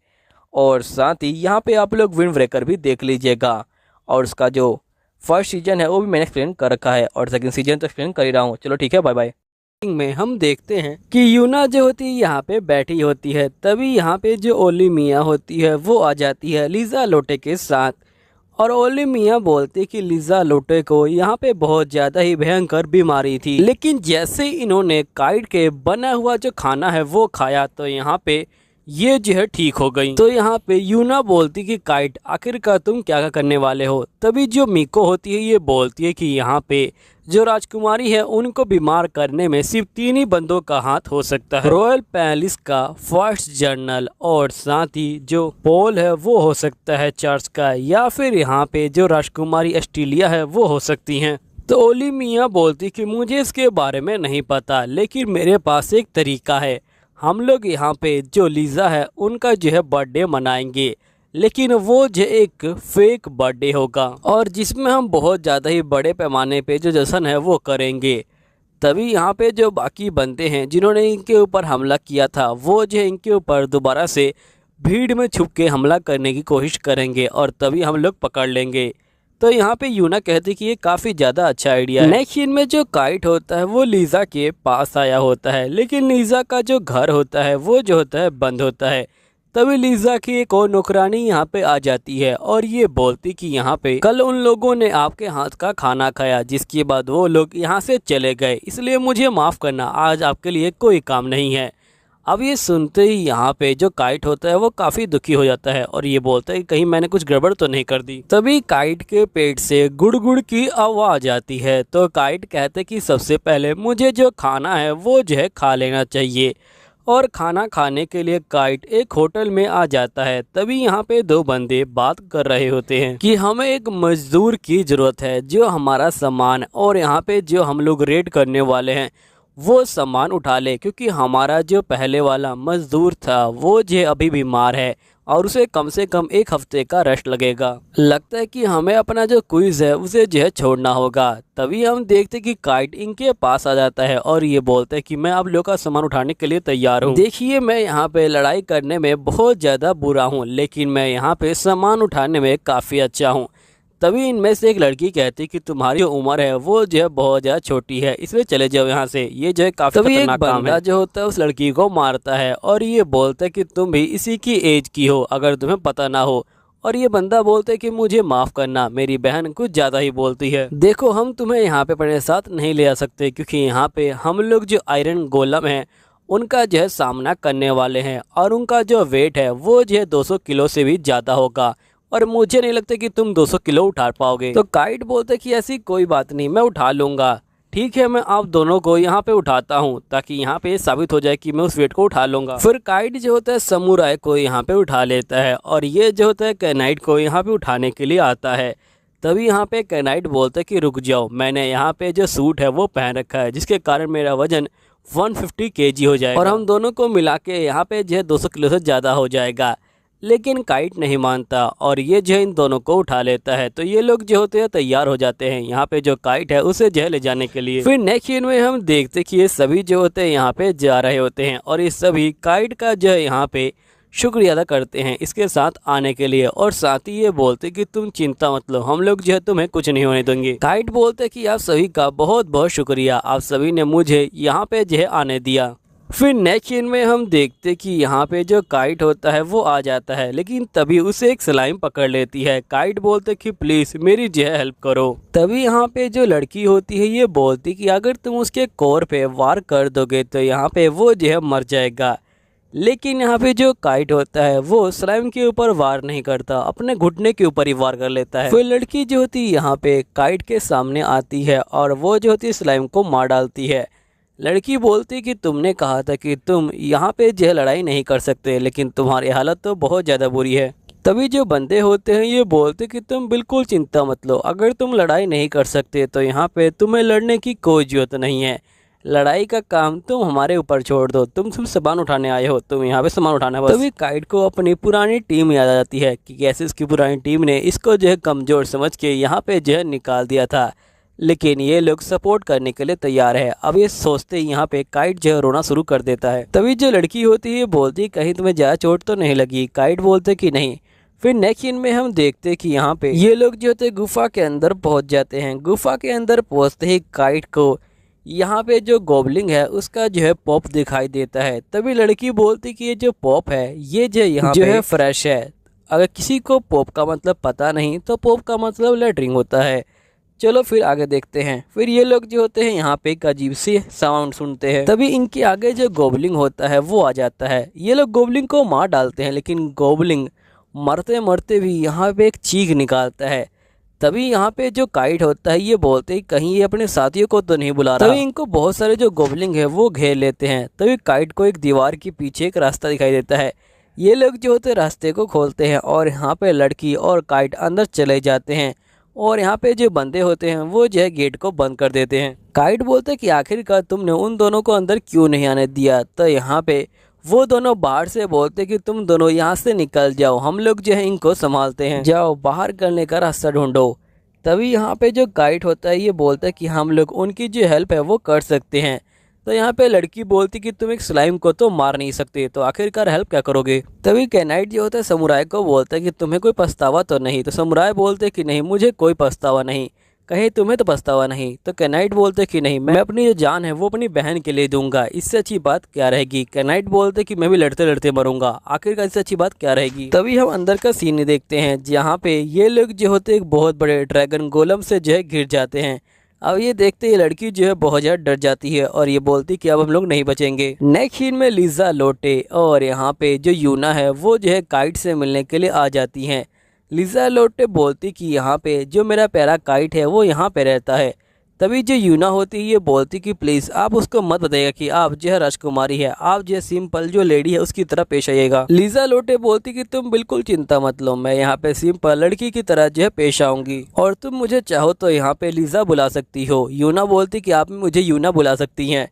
और साथ ही यहाँ पे आप लोग विंड ब्रेकर भी देख लीजिएगा, और उसका जो फर्स्ट सीजन है वो भी मैंने एक्सप्लेन कर रखा है, और सेकंड सीजन तो एक्सप्लेन कर ही रहा हूँ। चलो ठीक है, बाय बाय। में हम देखते हैं कि यूना जो होती है यहाँ पे बैठी होती है। तभी यहाँ पे जो ओलिविया होती है वो आ जाती है लीजा लोटे के साथ, और ओलिविया बोलती कि लीजा लोटे को यहाँ पे बहुत ज़्यादा ही भयंकर बीमारी थी, लेकिन जैसे इन्होंने काइट के बना हुआ जो खाना है वो खाया तो यहाँ पे ये जो है ठीक हो गई। तो यहाँ पे यूना बोलती कि काइट आखिरकार तुम क्या करने वाले हो। तभी जो मिको होती है ये बोलती है कि यहाँ पे जो राजकुमारी है उनको बीमार करने में सिर्फ 3 ही बंदों का हाथ हो सकता है, रॉयल पैलेस का फर्स्ट जनरल, और साथ ही जो पोल है वो हो सकता है चर्च का, या फिर यहाँ पे जो राजकुमारी ऑस्ट्रेलिया है वो हो सकती हैं। तो ओलिविया बोलती कि मुझे इसके बारे में नहीं पता, लेकिन मेरे पास एक तरीका है। हम लोग यहाँ पे जो लीजा है उनका जो है बर्थडे मनाएंगे, लेकिन वो जो एक फेक बर्थडे होगा और जिसमें हम बहुत ज़्यादा ही बड़े पैमाने पे जो जश्न है वो करेंगे। तभी यहाँ पे जो बाकी बंदे हैं जिन्होंने इनके ऊपर हमला किया था वो जो है इनके ऊपर दोबारा से भीड़ में छुप के हमला करने की कोशिश करेंगे, और तभी हम लोग पकड़ लेंगे। तो यहाँ पे यूना कहती कि ये काफ़ी ज़्यादा अच्छा आइडिया है। नेक्स्ट सीन में जो काइट होता है वो लीजा के पास आया होता है, लेकिन लीजा का जो घर होता है वो जो होता है बंद होता है। तभी लीजा की एक और नौकरानी यहाँ पे आ जाती है और ये बोलती कि यहाँ पे कल उन लोगों ने आपके हाथ का खाना खाया, जिसके बाद वो लोग यहाँ से चले गए, इसलिए मुझे माफ़ करना, आज आपके लिए कोई काम नहीं है। अब ये सुनते ही यहाँ पे जो काइट होता है वो काफ़ी दुखी हो जाता है और ये बोलता है कि कहीं मैंने कुछ गड़बड़ तो नहीं कर दी। तभी काइट के पेट से गुड़गुड़ की आवाज़ आती है, तो काइट कहते कि सबसे पहले मुझे जो खाना है वो जो है खा लेना चाहिए, और खाना खाने के लिए काइट एक होटल में आ जाता है। तभी यहाँ पे 2 बंदे बात कर रहे होते हैं कि हमें एक मजदूर की ज़रूरत है जो हमारा सामान और यहाँ पे जो हम लोग रेड करने वाले हैं वो सामान उठा ले, क्योंकि हमारा जो पहले वाला मजदूर था वो जो अभी बीमार है और उसे कम से कम 1 हफ्ते का रेस्ट लगेगा। लगता है कि हमें अपना जो क्विज है उसे जो है छोड़ना होगा। तभी हम देखते कि काइट इनके पास आ जाता है और ये बोलता है कि मैं आप लोगों का सामान उठाने के लिए तैयार हूँ। देखिए मैं यहाँ पे लड़ाई करने में बहुत ज़्यादा बुरा हूँ, लेकिन मैं यहाँ पे सामान उठाने में काफ़ी अच्छा हूँ। तभी इनमें से एक लड़की कहती कि तुम्हारी उम्र है वो जो है बहुत ज़्यादा छोटी है, इसलिए चले जाओ यहाँ से, ये जो है काफ़ी खतरनाक काम है। जो होता है उस लड़की को मारता है और ये बोलता है कि तुम भी इसी की एज की हो अगर तुम्हें पता ना हो, और ये बंदा बोलता है कि मुझे माफ़ करना, मेरी बहन कुछ ज़्यादा ही बोलती है। देखो हम तुम्हें यहाँ पे अपने साथ नहीं ले आ सकते, क्योंकि यहाँ पे हम लोग जो आयरन गोलम हैं उनका जो है सामना करने वाले हैं, और उनका जो वेट है वो जो है 200 किलो से भी ज़्यादा होगा, और मुझे नहीं लगता कि तुम 200 किलो उठा पाओगे। तो काइट बोलते कि ऐसी कोई बात नहीं, मैं उठा लूँगा, ठीक है मैं आप दोनों को यहाँ पे उठाता हूँ, ताकि यहाँ पे साबित हो जाए कि मैं उस वेट को उठा लूँगा। फिर काइट जो होता है समुराई को यहाँ पे उठा लेता है, और ये जो होता है कैनाइट को यहाँ पे उठाने के लिए आता है। तभी यहाँ पे कैनाइट बोलता है कि रुक जाओ, मैंने यहाँ पे जो सूट है वो पहन रखा है, जिसके कारण मेरा वजन 150 kg हो जाएगा, और हम दोनों को मिला के यहाँ पे जो है 200 किलो से ज़्यादा हो जाएगा। लेकिन काइट नहीं मानता और ये जो इन दोनों को उठा लेता है। तो ये लोग जो होते हैं तैयार हो जाते हैं यहाँ पे जो काइट है उसे जो है ले जाने के लिए। फिर नेक्स्ट सीन में हम देखते कि ये सभी जो होते हैं यहाँ पे जा रहे होते हैं और ये सभी काइट का जो है यहाँ पे शुक्रिया अदा करते हैं इसके साथ आने के लिए, और साथ ही ये बोलते कि तुम चिंता मत लो, हम लोग जो है तुम्हें कुछ नहीं होने देंगे। काइट बोलते कि आप सभी का बहुत बहुत शुक्रिया, आप सभी ने मुझे यहाँ पे जो है आने दिया। फिर नेक्स्ट सीन में हम देखते कि यहाँ पे जो काइट होता है वो आ जाता है, लेकिन तभी उसे एक स्लाइम पकड़ लेती है। काइट बोलते कि प्लीज़ मेरी जो है हेल्प करो। तभी यहाँ पे जो लड़की होती है ये बोलती कि अगर तुम उसके कोर पे वार कर दोगे तो यहाँ पे वो जो है मर जाएगा। लेकिन यहाँ पे जो काइट होता है वो स्लाइम के ऊपर वार नहीं करता, अपने घुटने के ऊपर ही वार कर लेता है। फिर लड़की जो होती है यहाँ पे काइट के सामने आती है और वो जो होती है स्लाइम को मार डालती है। लड़की बोलती कि तुमने कहा था कि तुम यहाँ पे जो लड़ाई नहीं कर सकते, लेकिन तुम्हारी हालत तो बहुत ज़्यादा बुरी है। तभी जो बंदे होते हैं ये बोलते कि तुम बिल्कुल चिंता मत लो, अगर तुम लड़ाई नहीं कर सकते तो यहाँ पे तुम्हें लड़ने की कोई ज़रूरत नहीं है, लड़ाई का काम तुम हमारे ऊपर छोड़ दो, तुम सिर्फ सामान उठाने आए हो, तुम यहाँ पे सामान उठाना बस। तभी काइट को अपनी पुरानी टीम याद आ जाती है कि कैसे इसकी पुरानी टीम ने इसको जो है कमज़ोर समझ के यहाँ पे जो है निकाल दिया था, लेकिन ये लोग सपोर्ट करने के लिए तैयार है। अब ये सोचते ही यहाँ पे काइट जो है रोना शुरू कर देता है। तभी जो लड़की होती है बोलती कहीं तुम्हें ज़्यादा चोट तो नहीं लगी। काइट बोलते कि नहीं। फिर नेक्स्ट सीन में हम देखते कि यहाँ पे ये लोग जो होते गुफा के अंदर पहुँच जाते हैं। गुफा के अंदर पहुँचते ही काइट को यहाँ पे जो गॉबलिंग है उसका जो है पॉप दिखाई देता है। तभी लड़की बोलती कि ये जो पॉप है ये जो यहाँ जो है फ्रेश है। अगर किसी को पॉप का मतलब पता नहीं तो पॉप का मतलब लेटरिंग होता है। चलो फिर आगे देखते हैं। फिर ये लोग जो होते हैं यहाँ पे एक अजीब सी साउंड सुनते हैं। तभी इनके आगे जो गोबलिंग होता है वो आ जाता है। ये लोग गोबलिंग को मार डालते हैं, लेकिन गोबलिंग मरते मरते भी यहाँ पे एक चीख निकालता है। तभी यहाँ पे जो काइट होता है ये बोलते हैं कहीं ये अपने साथियों को तो नहीं बुला रहा। तभी इनको बहुत सारे जो गोबलिंग है वो घेर लेते हैं। तभी काइट को एक दीवार के पीछे एक रास्ता दिखाई देता है। ये लोग जो होते रास्ते को खोलते हैं और यहाँ पे लड़की और काइट अंदर चले जाते हैं, और यहाँ पे जो बंदे होते हैं वो जो है गेट को बंद कर देते हैं। काइट बोलते कि आखिरकार तुमने उन दोनों को अंदर क्यों नहीं आने दिया। तो यहाँ पे वो दोनों बाहर से बोलते कि तुम दोनों यहाँ से निकल जाओ, हम लोग जो है इनको संभालते हैं, जाओ बाहर करने का रास्ता ढूंढो। तभी यहाँ पे जो काइट होता है ये बोलता है कि हम लोग उनकी जो हेल्प है वो कर सकते हैं। तो यहाँ पे लड़की बोलती कि तुम एक स्लाइम को तो मार नहीं सकते, तो आखिरकार हेल्प क्या करोगे। तभी कैनाइट जो होता है समुराय को बोलता है कि तुम्हें कोई पछतावा तो नहीं। तो समुराय बोलते कि नहीं मुझे कोई पछतावा नहीं। कहीं तुम्हें तो पछतावा नहीं। तो कैनाइट बोलते कि नहीं, मैं अपनी जो जान है वो अपनी बहन के लिए दूंगा, इससे अच्छी बात क्या रहेगी। कैनाइट बोलते कि मैं भी लड़ते लड़ते मरूंगा, आखिरकार इससे अच्छी बात क्या रहेगी। तभी हम अंदर का सीन देखते हैं जहाँ पे ये लोग जो होते एक बहुत बड़े ड्रैगन गोलम से जो है घिर जाते हैं। अब ये देखते ये लड़की जो है बहुत ज़्यादा डर जाती है और ये बोलती कि अब हम लोग नहीं बचेंगे। नेक्स्ट सीन में लिजा लोटे और यहाँ पे जो यूना है वो जो है काइट से मिलने के लिए आ जाती हैं। लिजा लोटे बोलती कि यहाँ पे जो मेरा प्यारा काइट है वो यहाँ पे रहता है। तभी जो यूना होती है ये बोलती कि प्लीज़ आप उसको मत बताइएगा कि आप जो है राजकुमारी है, आप जो है सिंपल जो लेडी है उसकी तरह पेश आइएगा। लिजा लोटे बोलती कि तुम बिल्कुल चिंता मत लो, मैं यहाँ पे सिंपल लड़की की तरह जो है पेश आऊंगी, और तुम मुझे चाहो तो यहाँ पे लिजा बुला सकती हो। यूना बोलती कि आप मुझे यूना बुला सकती हैं।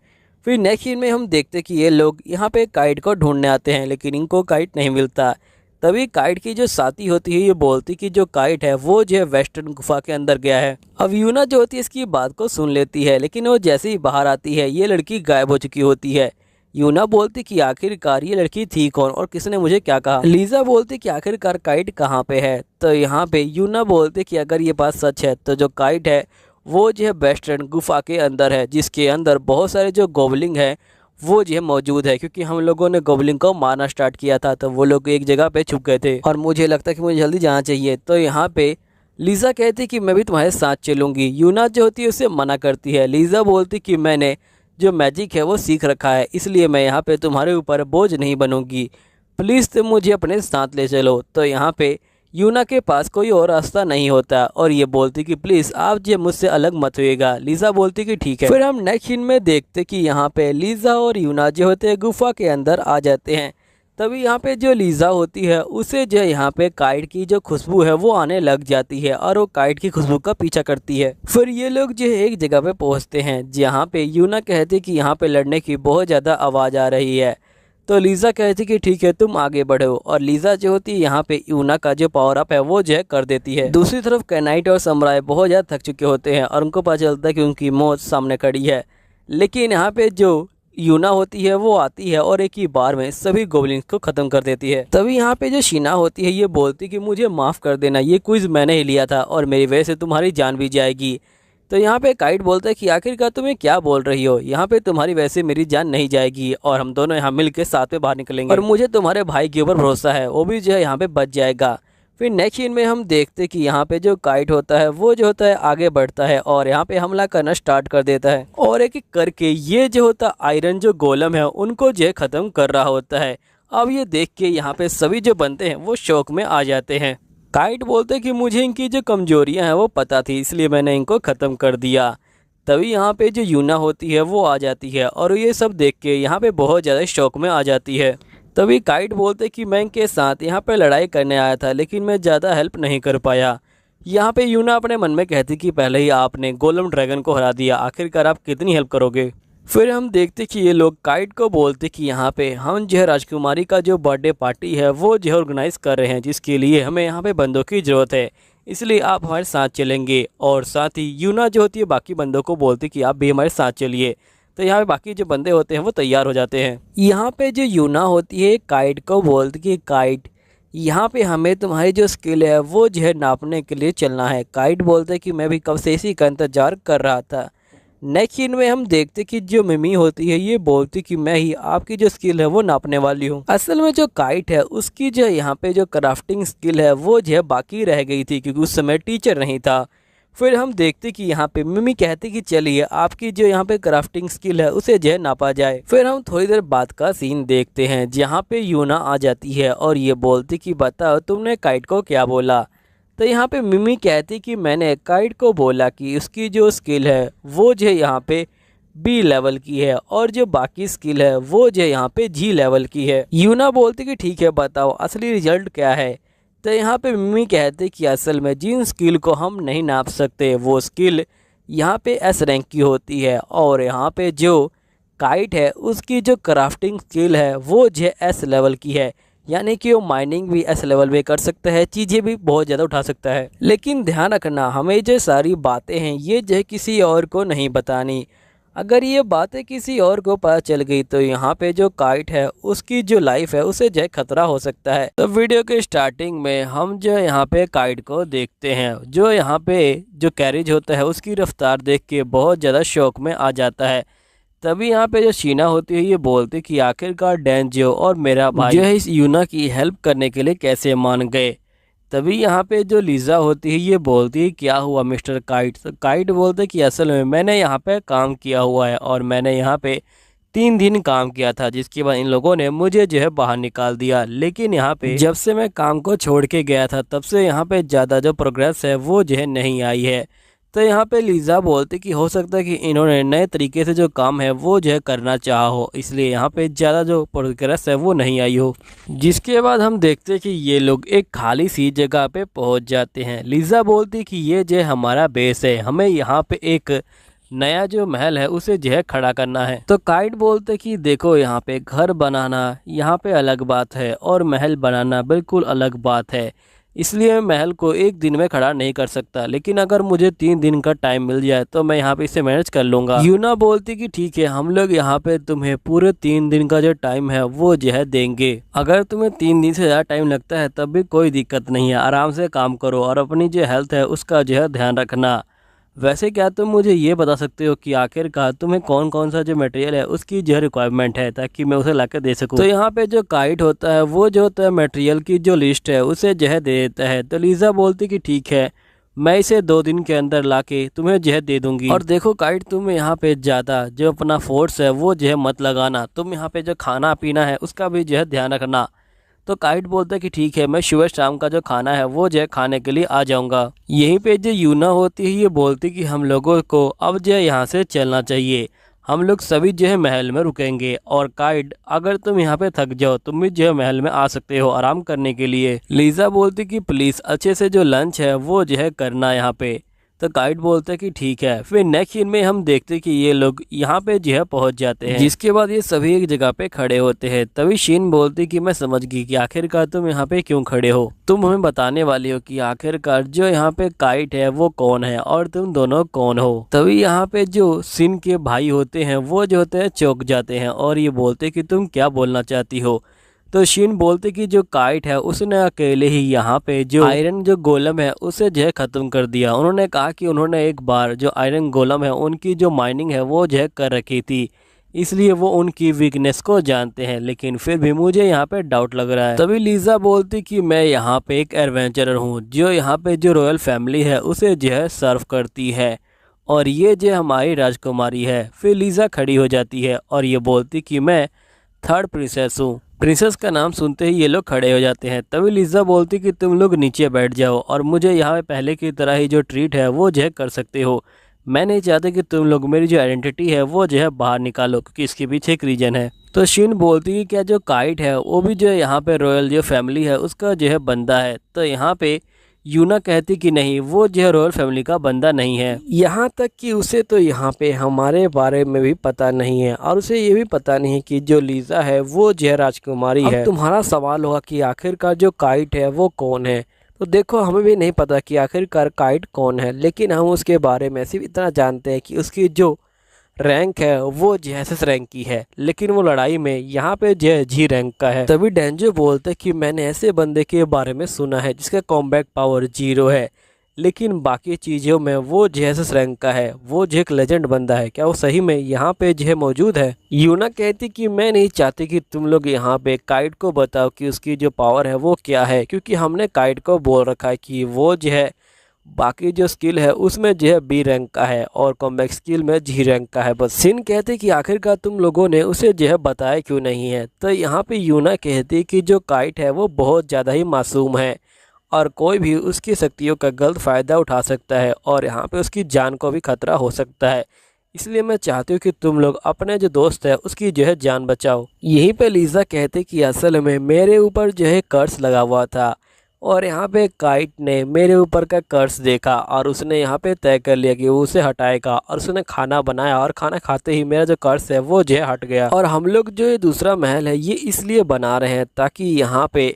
फिर नेक्स्ट सीन में हम देखते कि ये लोग यहाँ पे काइट को ढूंढने आते हैं, लेकिन इनको काइट नहीं मिलता। तभी काइट की जो साथी होती है ये बोलती कि जो काइट है वो जो है वेस्टर्न गुफा के अंदर गया है। अब यूना जो होती है इसकी बात को सुन लेती है, लेकिन वो जैसे ही बाहर आती है ये लड़की गायब हो चुकी होती है। यूना बोलती कि आखिरकार ये लड़की थी कौन और किसने मुझे क्या कहा। लीजा बोलती कि आखिरकार काइट कहाँ पे है। तो यहाँ पे यूना बोलती कि अगर ये बात सच है तो जो काइट है वो जो है वेस्टर्न गुफा के अंदर है, जिसके अंदर बहुत सारे जो गोबलिंग है वो जो है मौजूद है, क्योंकि हम लोगों ने गोबलिंग को मारना स्टार्ट किया था तो वो लोग एक जगह पे छुप गए थे और मुझे लगता है कि मुझे जल्दी जाना चाहिए। तो यहाँ पे लीजा कहती कि मैं भी तुम्हारे साथ चलूँगी। यूना जो होती है उसे मना करती है। लीजा बोलती कि मैंने जो मैजिक है वो सीख रखा है, इसलिए मैं यहाँ पे तुम्हारे ऊपर बोझ नहीं बनूंगी, प्लीज़ तुम मुझे अपने साथ ले चलो। तो यहाँ पे यूना के पास कोई और रास्ता नहीं होता और ये बोलती कि प्लीज़ आप जो मुझसे अलग मत होइएगा। लीजा बोलती कि ठीक है। फिर हम नेक्स्ट सीन में देखते कि यहाँ पे लीजा और यूना जो होते हैं गुफा के अंदर आ जाते हैं। तभी यहाँ पे जो लीजा होती है उसे जो यहाँ पे काइट की जो खुशबू है वो आने लग जाती है और वो काइट की खुशबू का पीछा करती है। फिर ये लोग जो है एक जगह पे पहुँचते हैं जहाँ पे यूना कहती कि यहाँ पे लड़ने की बहुत ज़्यादा आवाज़ आ रही है। तो लीजा कहती कि ठीक है तुम आगे बढ़ो, और लीजा जो होती है यहाँ पे यूना का जो पावर अप है वो जो है कर देती है। दूसरी तरफ कैनाइट और समुराय बहुत ज़्यादा थक चुके होते हैं और उनको पता चलता है कि उनकी मौत सामने खड़ी है। लेकिन यहाँ पे जो यूना होती है वो आती है और एक ही बार में सभी गोबलिन्स को खत्म कर देती है। तभी यहाँ पे जो शीना होती है ये बोलती कि मुझे माफ़ कर देना, ये क्विज मैंने ही लिया था और मेरी वजह से तुम्हारी जान भी जाएगी। तो यहाँ पे काइट बोलता है कि आखिरकार तुम्हें क्या बोल रही हो, यहाँ पे तुम्हारी वजह से मेरी जान नहीं जाएगी और हम दोनों यहाँ मिल के साथ में बाहर निकलेंगे और मुझे तुम्हारे भाई के ऊपर भरोसा है, वो भी जो है यहाँ पे बच जाएगा। फिर नेक्स्ट सीन में हम देखते कि यहाँ पे जो काइट होता है वो जो होता है आगे बढ़ता है और यहाँ पे हमला करना स्टार्ट कर देता है और एक एक करके ये जो होता आयरन जो गोलम है उनको जो ख़त्म कर रहा होता है। अब ये देख के यहाँ पे सभी जो बनते हैं वो शौक में आ जाते हैं। काइट बोलते कि मुझे इनकी जो कमजोरियाँ हैं वो पता थी, इसलिए मैंने इनको ख़त्म कर दिया। तभी यहाँ पे जो यूना होती है वो आ जाती है और ये सब देख के यहाँ पे बहुत ज़्यादा शौक में आ जाती है। तभी काइट बोलते कि मैं इनके साथ यहाँ पे लड़ाई करने आया था लेकिन मैं ज़्यादा हेल्प नहीं कर पाया। यहाँ पे यूना अपने मन में कहती कि पहले ही आपने गोलम ड्रैगन को हरा दिया, आखिरकार आप कितनी हेल्प करोगे। फिर हम देखते कि ये लोग काइट को बोलते कि यहाँ पे हम जो है राजकुमारी का जो बर्थडे पार्टी है वो जो है ऑर्गेनाइज़ कर रहे हैं, जिसके लिए हमें यहाँ पे बंदों की ज़रूरत है, इसलिए आप हमारे साथ चलेंगे। और साथ ही यूना जो होती है बाकी बंदों को बोलती कि आप भी हमारे साथ चलिए। तो यहाँ पे बाकी जो बंदे होते हैं वो तैयार हो जाते हैं। यहाँ पे जो यूना होती है काइट को बोलती कि काइट यहाँ पे हमें तुम्हारी जो स्किल है वो जो है नापने के लिए चलना है। काइट बोलते कि मैं भी कब से इसी का इंतजार कर रहा था। नेक्स्ट सीन में हम देखते कि जो मिमी होती है ये बोलती कि मैं ही आपकी जो स्किल है वो नापने वाली हूँ। असल में जो काइट है उसकी जो यहाँ पे जो क्राफ्टिंग स्किल है वो जो है बाकी रह गई थी क्योंकि उस समय टीचर नहीं था। फिर हम देखते कि यहाँ पे मिमी कहती कि चलिए आपकी जो यहाँ पे क्राफ्टिंग स्किल है उसे जो है नापा जाए। फिर हम थोड़ी देर बाद का सीन देखते हैं जहाँ पे यूना आ जाती है और ये बोलती कि बताओ तुमने काइट को क्या बोला। तो यहाँ पे मिमी कहती कि मैंने काइट को बोला कि उसकी जो स्किल है वो जो है यहाँ पे बी लेवल की है और जो बाकी स्किल है वो जो है यहाँ पे जी लेवल की है। यूना बोलती कि ठीक है बताओ असली रिजल्ट क्या है। तो यहाँ पे मिमी कहते कि असल में जिन स्किल को हम नहीं नाप सकते वो स्किल यहाँ पे एस रैंक की होती है और यहाँ पे जो काइट है उसकी जो क्राफ्टिंग स्किल है वो जो है एस लेवल की है, यानी कि वो माइनिंग भी एस लेवल में कर सकता है, चीज़ें भी बहुत ज़्यादा उठा सकता है। लेकिन ध्यान रखना हमें जो सारी बातें हैं ये जो है किसी और को नहीं बतानी। अगर ये बातें किसी और को पता चल गई तो यहाँ पे जो काइट है उसकी जो लाइफ है उसे जो है खतरा हो सकता है। तो वीडियो के स्टार्टिंग में हम जो यहाँ पे काइट को देखते हैं जो यहाँ पे जो कैरेज होता है उसकी रफ्तार देख के बहुत ज़्यादा शौक में आ जाता है। तभी यहाँ पे जो शीना होती है ये बोलती कि आखिरकार डेंजियो और मेरा भाई जो है इस यूना की हेल्प करने के लिए कैसे मान गए। तभी यहाँ पे जो लीज़ा होती है ये बोलती है क्या हुआ मिस्टर काइट। तो काइट बोलते कि असल में मैंने यहाँ पे काम किया हुआ है और मैंने यहाँ पे 3 दिन काम किया था, जिसके बाद इन लोगों ने मुझे जो है बाहर निकाल दिया। लेकिन यहाँ पे जब से मैं काम को छोड़ के गया था तब से यहाँ पे ज़्यादा जो प्रोग्रेस है वो जो है नहीं आई है। तो यहाँ पे लीज़ा बोलती कि हो सकता है कि इन्होंने नए तरीके से जो काम है वो जो है करना चाहा हो, इसलिए यहाँ पे ज़्यादा जो प्रोग्रेस है वो नहीं आई हो। जिसके बाद हम देखते हैं कि ये लोग एक खाली सी जगह पे पहुँच जाते हैं। लीज़ा बोलती कि ये जो हमारा बेस है, हमें यहाँ पे एक नया जो महल है उसे जो है खड़ा करना है। तो काइट बोलते कि देखो यहाँ पे घर बनाना यहाँ पे अलग बात है और महल बनाना बिल्कुल अलग बात है, इसलिए मैं महल को एक दिन में खड़ा नहीं कर सकता, लेकिन अगर मुझे 3 दिन का टाइम मिल जाए तो मैं यहाँ पे इसे मैनेज कर लूँगा। यूना बोलती कि ठीक है हम लोग यहाँ पे तुम्हें पूरे 3 दिन का जो टाइम है वो जो है देंगे। अगर तुम्हें 3 दिन से ज़्यादा टाइम लगता है तब भी कोई दिक्कत नहीं है, आराम से काम करो और अपनी जो हेल्थ है उसका जो है ध्यान रखना। वैसे क्या तुम मुझे ये बता सकते हो कि आखिरकार तुम्हें कौन कौन सा जो मटेरियल है उसकी जो रिक्वायरमेंट है ताकि मैं उसे लाकर दे सकूं। तो यहाँ पे जो काइट होता है वो जो होता है मटेरियल की जो लिस्ट है उसे जो है दे देता है। तो लीज़ा बोलती कि ठीक है मैं इसे 2 दिन के अंदर लाके तुम्हें जो है दे दूंगी। और देखो काइट तुम यहाँ पे ज़्यादा जो अपना फोर्स है वो जो है मत लगाना, तुम यहाँ पे जो खाना पीना है उसका भी जो है ध्यान रखना। तो काइट बोलता है कि ठीक है मैं सुबह शाम का जो खाना है वो जो है खाने के लिए आ जाऊंगा। यहीं पे जो यूना होती है ये बोलती कि हम लोगों को अब जो है यहाँ से चलना चाहिए, हम लोग सभी जो है महल में रुकेंगे। और काइट अगर तुम यहाँ पे थक जाओ तुम भी जो है महल में आ सकते हो आराम करने के लिए। लीज़ा बोलती कि प्लीज़ अच्छे से जो लंच है वो जो है करना यहाँ पे। तो काइट बोलता है कि ठीक है। फिर नेक्स्ट सीन में हम देखते हैं कि ये लोग यहाँ पे जो है पहुंच जाते हैं, जिसके बाद ये सभी एक जगह पे खड़े होते हैं। तभी शीन बोलती कि मैं समझ गई कि आखिरकार तुम यहाँ पे क्यों खड़े हो, तुम हमें बताने वाली हो कि आखिरकार जो यहाँ पे काइट है वो कौन है और तुम दोनों कौन हो। तभी यहाँ पे जो शिन के भाई होते हैं वो जो होते हैं चौंक जाते हैं और ये बोलते कि तुम क्या बोलना चाहती हो। तो शिन बोलते कि जो काइट है उसने अकेले ही यहाँ पे जो आयरन जो गोलम है उसे जो है खत्म कर दिया। उन्होंने कहा कि उन्होंने एक बार जो आयरन गोलम है उनकी जो माइनिंग है वो जो है कर रखी थी, इसलिए वो उनकी वीकनेस को जानते हैं, लेकिन फिर भी मुझे यहाँ पे डाउट लग रहा है। तभी लीजा बोलती कि मैं यहाँ पे एक एडवेंचरर हूँ जो यहाँ पे जो रॉयल फैमिली है उसे जो है सर्व करती है और ये जो हमारी राजकुमारी है। फिर लीजा खड़ी हो जाती है और ये बोलती कि मैं थर्ड प्रिंसेस हूँ। प्रिंसेस का नाम सुनते ही ये लोग खड़े हो जाते हैं। तभी लीजा बोलती कि तुम लोग नीचे बैठ जाओ और मुझे यहाँ पे पहले की तरह ही जो ट्रीट है वो जो है कर सकते हो। मैं नहीं चाहती कि तुम लोग मेरी जो आइडेंटिटी है वो जो है बाहर निकालो, क्योंकि इसके पीछे एक रीजन है। तो शिन बोलती है क्या जो काइट है वो भी जो है यहाँ पे रॉयल जो फैमिली है उसका जो है बंदा है। तो यहाँ पे यूना कहती कि नहीं, वो जो है रॉयल फैमिली का बंदा नहीं है। यहाँ तक कि उसे तो यहाँ पे हमारे बारे में भी पता नहीं है और उसे ये भी पता नहीं कि जो लीजा है वो जो है राजकुमारी है। अब तुम्हारा सवाल होगा कि आखिरकार जो काइट है वो कौन है। तो देखो, हमें भी नहीं पता कि आखिरकार काइट कौन है, लेकिन हम उसके बारे में सिर्फ इतना जानते हैं कि उसकी जो रैंक है वो जेएसएस रैंक की है, लेकिन वो लड़ाई में यहाँ पे जी रैंक का है। तभी डेंजो बोलते कि मैंने ऐसे बंदे के बारे में सुना है जिसका कॉम्बैट पावर 0 है, लेकिन बाकी चीज़ों में वो जेएसएस रैंक का है, वो जो एक लेजेंड बंदा है। क्या वो सही में यहाँ पे जो है मौजूद है? यूना कहती कि मैं नहीं चाहती कि तुम लोग यहाँ पे काइट को बताओ कि उसकी जो पावर है वो क्या है, क्योंकि हमने काइट को बोल रखा है कि वो जो है बाकी जो स्किल है उसमें जो है बी रैंक का है और कॉम्बैट स्किल में जी रैंक का है बस। सिन कहते कि आखिरकार तुम लोगों ने उसे जो है बताया क्यों नहीं है। तो यहाँ पे यूना कहती कि जो काइट है वो बहुत ज़्यादा ही मासूम है और कोई भी उसकी शक्तियों का गलत फ़ायदा उठा सकता है और यहाँ पे उसकी जान को भी खतरा हो सकता है, इसलिए मैं चाहती हूँ कि तुम लोग अपने जो दोस्त है उसकी जो है जान बचाओ। यहीं पे लीजा कहते कि असल में मेरे ऊपर जो है कर्स लगा हुआ था और यहाँ पे काइट ने मेरे ऊपर का कर्स देखा और उसने यहाँ पे तय कर लिया कि वो उसे हटाएगा और उसने खाना बनाया और खाना खाते ही मेरा जो कर्स है वो जो है हट गया। और हम लोग जो ये दूसरा महल है ये इसलिए बना रहे हैं ताकि यहाँ पे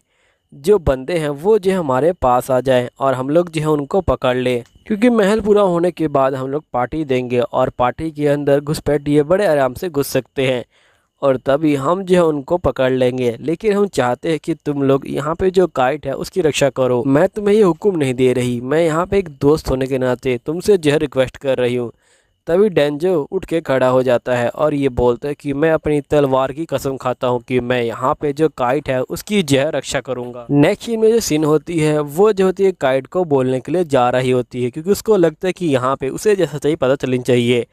जो बंदे हैं वो जो हमारे पास आ जाएं और हम लोग जो है उनको पकड़ लें, क्योंकि महल पूरा होने के बाद हम लोग पार्टी देंगे और पार्टी के अंदर घुसपैठ ये बड़े आराम से घुस सकते हैं और तभी हम जो है उनको पकड़ लेंगे। लेकिन हम चाहते हैं कि तुम लोग यहाँ पे जो काइट है उसकी रक्षा करो। मैं तुम्हें ये हुक्म नहीं दे रही, मैं यहाँ पे एक दोस्त होने के नाते तुमसे जो है रिक्वेस्ट कर रही हूँ। तभी डेंजो उठ के खड़ा हो जाता है और ये बोलता है कि मैं अपनी तलवार की कसम खाता हूँ कि मैं यहाँ पे जो काइट है उसकी जो है रक्षा करूँगा। नेक्स्ट सीन में जो सीन होती है वो जो होती है काइट को बोलने के लिए जा रही होती है, क्योंकि उसको लगता है कि यहाँ पे उसे जैसा चाहिए पता चलनी चाहिए।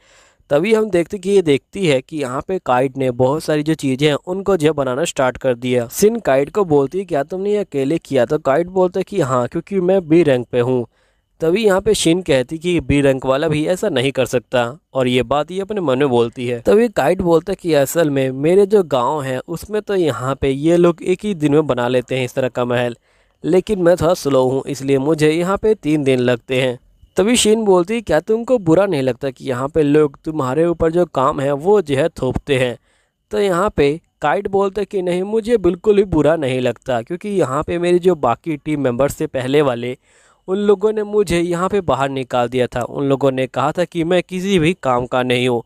तभी हम देखते कि ये देखती है कि यहाँ पे काइट ने बहुत सारी जो चीज़ें हैं उनको जो बनाना स्टार्ट कर दिया। सिन काइट को बोलती है क्या तुमने ये अकेले किया? तो काइट बोलता है कि हाँ, क्योंकि मैं बी रैंक पे हूँ। तभी यहाँ पे शिन कहती कि बी रैंक वाला भी ऐसा नहीं कर सकता और ये बात ये अपने मन में बोलती है। तभी काइट बोलता है कि असल में मेरे जो गाँव है उसमें तो यहाँ पे ये लोग एक ही दिन में बना लेते हैं इस तरह का महल, लेकिन मैं थोड़ा स्लो हूँ इसलिए मुझे यहाँ पे 3 दिन लगते हैं। तभी शीन बोलती क्या तुमको बुरा नहीं लगता कि यहाँ पे लोग तुम्हारे ऊपर जो काम है वो जो है थोपते हैं? तो यहाँ पे काइट बोलते कि नहीं, मुझे बिल्कुल भी बुरा नहीं लगता, क्योंकि यहाँ पे मेरी जो बाकी टीम मेंबर्स से पहले वाले उन लोगों ने मुझे यहाँ पे बाहर निकाल दिया था। उन लोगों ने कहा था कि मैं किसी भी काम का नहीं हूँ,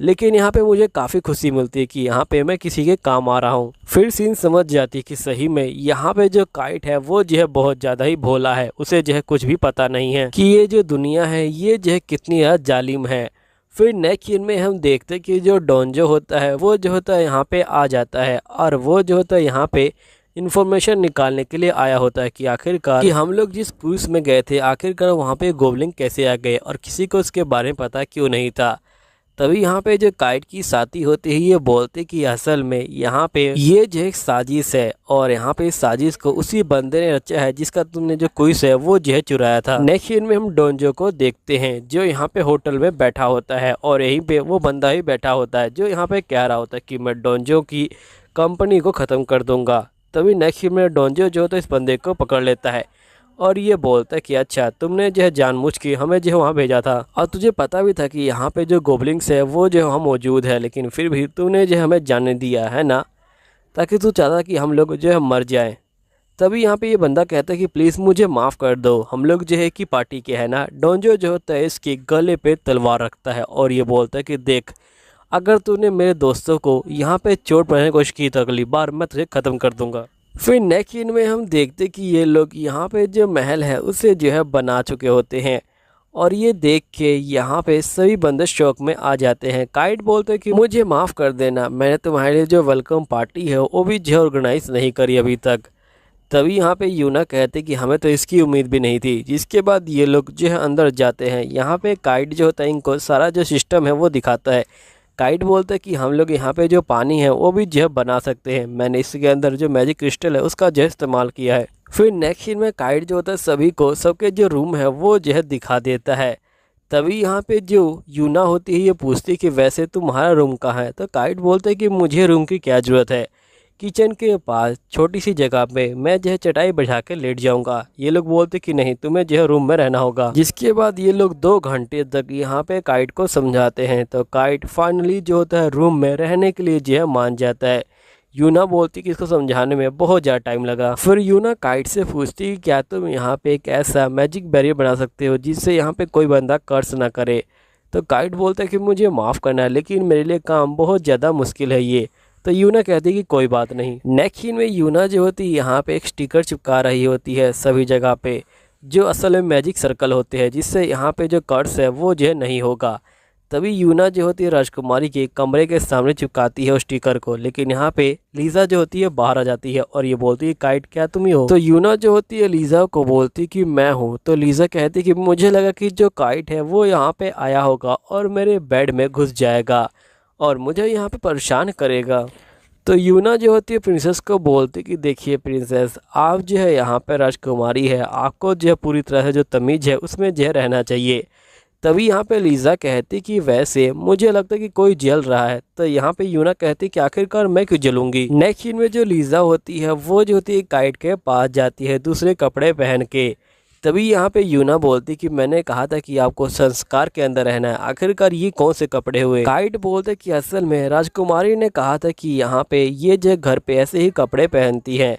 लेकिन यहाँ पे मुझे काफ़ी खुशी मिलती है कि यहाँ पे मैं किसी के काम आ रहा हूँ। फिर सीन समझ जाती है कि सही में यहाँ पे जो काइट है वो जो है बहुत ज़्यादा ही भोला है, उसे जो है कुछ भी पता नहीं है कि ये जो दुनिया है ये जो है कितनी ज़्यादा जालिम है। फिर नेक्स्ट सीन में हम देखते हैं कि जो डोंजो होता है वो जो होता है यहाँ पे आ जाता है और वो जो होता है यहाँ पे इन्फॉर्मेशन निकालने के लिए आया होता है कि आखिरकार कि हम लोग जिस क्रूज में गए थे आखिरकार वहाँ पे गोबलिन कैसे आ गए और किसी को उसके बारे में पता क्यों नहीं था। तभी यहाँ पे जो काइट की साथी होती है ये बोलते कि असल में यहाँ पे ये जो एक साजिश है और यहाँ पे इस साजिश को उसी बंदे ने रचा है जिसका तुमने जो क्विज है वो जो है चुराया था। नेक्स्ट सीन में हम डोंजो को देखते हैं जो यहाँ पे होटल में बैठा होता है और यहीं पे वो बंदा ही बैठा होता है जो यहाँ पे कह रहा होता है कि मैं डोंजो की कंपनी को ख़त्म कर दूंगा। तभी नेक्स्ट सीन में डोंजो जो होता है इस बंदे को पकड़ लेता है और ये बोलता है कि अच्छा तुमने जो है जानबूझ के हमें जो है वहाँ भेजा था, और तुझे पता भी था कि यहाँ पे जो गोबलिंग्स है वो जो वहाँ मौजूद है, लेकिन फिर भी तूने जो हमें जाने दिया है ना, ताकि तू चाहता कि हम लोग जो है मर जाएं। तभी यहाँ पे ये बंदा कहता है कि प्लीज़ मुझे माफ़ कर दो, हम लोग जो है कि पार्टी के है ना। डोंजो जो होता है इसके गले पे तलवार रखता है और ये बोलता है कि देख, अगर तूने मेरे दोस्तों को यहाँ पे चोट पहुँचाने की कोशिश की तो अगली बार मैं तुझे ख़त्म कर दूंगा। फिर नेक्स्ट सीन में हम देखते कि ये लोग यहाँ पे जो महल है उसे जो है बना चुके होते हैं, और ये देख के यहाँ पे सभी बंदे शौक में आ जाते हैं। काइट बोलते हैं कि मुझे माफ़ कर देना, मैंने तुम्हारे लिए जो वेलकम पार्टी है वो भी जो ऑर्गेनाइज नहीं करी अभी तक। तभी यहाँ पे यूना कहते कि हमें तो इसकी उम्मीद भी नहीं थी। जिसके बाद ये लोग जो है अंदर जाते हैं। यहाँ पे काइट जो होता है इनको सारा जो सिस्टम है वो दिखाता है। काइट बोलता है कि हम लोग यहाँ पे जो पानी है वो भी जो है बना सकते हैं, मैंने इसके अंदर जो मैजिक क्रिस्टल है उसका जो इस्तेमाल किया है। फिर नेक्स्ट सीन में काइट जो होता है सभी को सबके जो रूम है वो जो है दिखा देता है। तभी यहाँ पे जो यूना होती है ये पूछती है कि वैसे तुम्हारा रूम कहाँ है। तो काइट बोलते है कि मुझे रूम की क्या ज़रूरत है, किचन के पास छोटी सी जगह पे मैं जो है चटाई बिछा के लेट जाऊंगा। ये लोग बोलते कि नहीं, तुम्हें जो है रूम में रहना होगा। जिसके बाद ये लोग 2 घंटे तक यहाँ पे काइट को समझाते हैं। तो काइट फाइनली जो होता है रूम में रहने के लिए जो है मान जाता है। यूना बोलती कि इसको समझाने में बहुत ज़्यादा टाइम लगा। फिर यूना काइट से पूछती कि क्या तुम यहाँ पे एक ऐसा मैजिक बैरियर बना सकते हो जिससे यहाँ पे कोई बंदा कर्स ना करे। तो काइट बोलता है कि मुझे माफ़ करना है, लेकिन मेरे लिए काम बहुत ज़्यादा मुश्किल है ये। तो यूना कहती है कि कोई बात नहीं। नेक्स्ट सीन में यूना जो होती है यहाँ पे एक स्टिकर चिपका रही होती है सभी जगह पे, जो असल में मैजिक सर्कल होते हैं, जिससे यहाँ पे जो कर्स है वो जो है नहीं होगा। तभी यूना जो होती है राजकुमारी के कमरे के सामने चिपकाती है उस स्टिकर को, लेकिन यहाँ पे लीजा जो होती है बाहर आ जाती है और ये बोलती है काइट क्या तुम ही हो। तो यूना जो होती है लीजा को बोलती कि मैं हूँ। तो लीजा कहती कि मुझे लगा कि जो काइट है वो यहाँ पे आया होगा और मेरे बेड में घुस जाएगा और मुझे यहाँ पे परेशान करेगा। तो यूना जो होती है प्रिंसेस को बोलती कि देखिए प्रिंसेस, आप जो है यहाँ पे राजकुमारी है, आपको जो है पूरी तरह से जो तमीज़ है उसमें जो है रहना चाहिए। तभी यहाँ पे लीजा कहती कि वैसे मुझे लगता है कि कोई जल रहा है। तो यहाँ पे यूना कहती कि आखिरकार मैं क्यों जलूंगी। नेक्स्ट सीन में जो लीजा होती है वो जो होती है काइट के पास जाती है दूसरे कपड़े पहन के। तभी यहाँ पे यूना बोलती कि मैंने कहा था कि आपको संस्कार के अंदर रहना है, आखिरकार ये कौन से कपड़े हुए। काइट बोलते कि असल में राजकुमारी ने कहा था कि यहाँ पे ये जो घर पे ऐसे ही कपड़े पहनती हैं।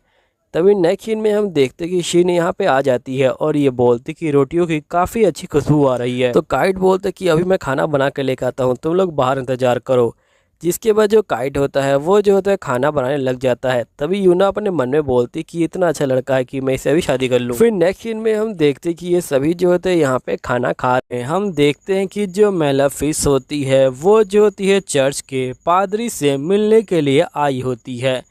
तभी नेक्स्ट सीन में हम देखते कि शीन यहाँ पे आ जाती है और ये बोलती कि रोटियों की काफ़ी अच्छी खुशबू आ रही है। तो काइट बोलते कि अभी मैं खाना बना के लेकर आता हूँ, तुम लोग बाहर इंतजार करो। जिसके बाद जो काइट होता है वो जो होता है खाना बनाने लग जाता है। तभी यूना अपने मन में बोलती कि इतना अच्छा लड़का है कि मैं इसे अभी शादी कर लूँ। फिर नेक्स्ट सीन में हम देखते कि ये सभी जो होते हैं यहाँ पे खाना खा रहे हैं। हम देखते हैं कि जो मेलाफिस होती है वो जो होती है चर्च के पादरी से मिलने के लिए आई होती है।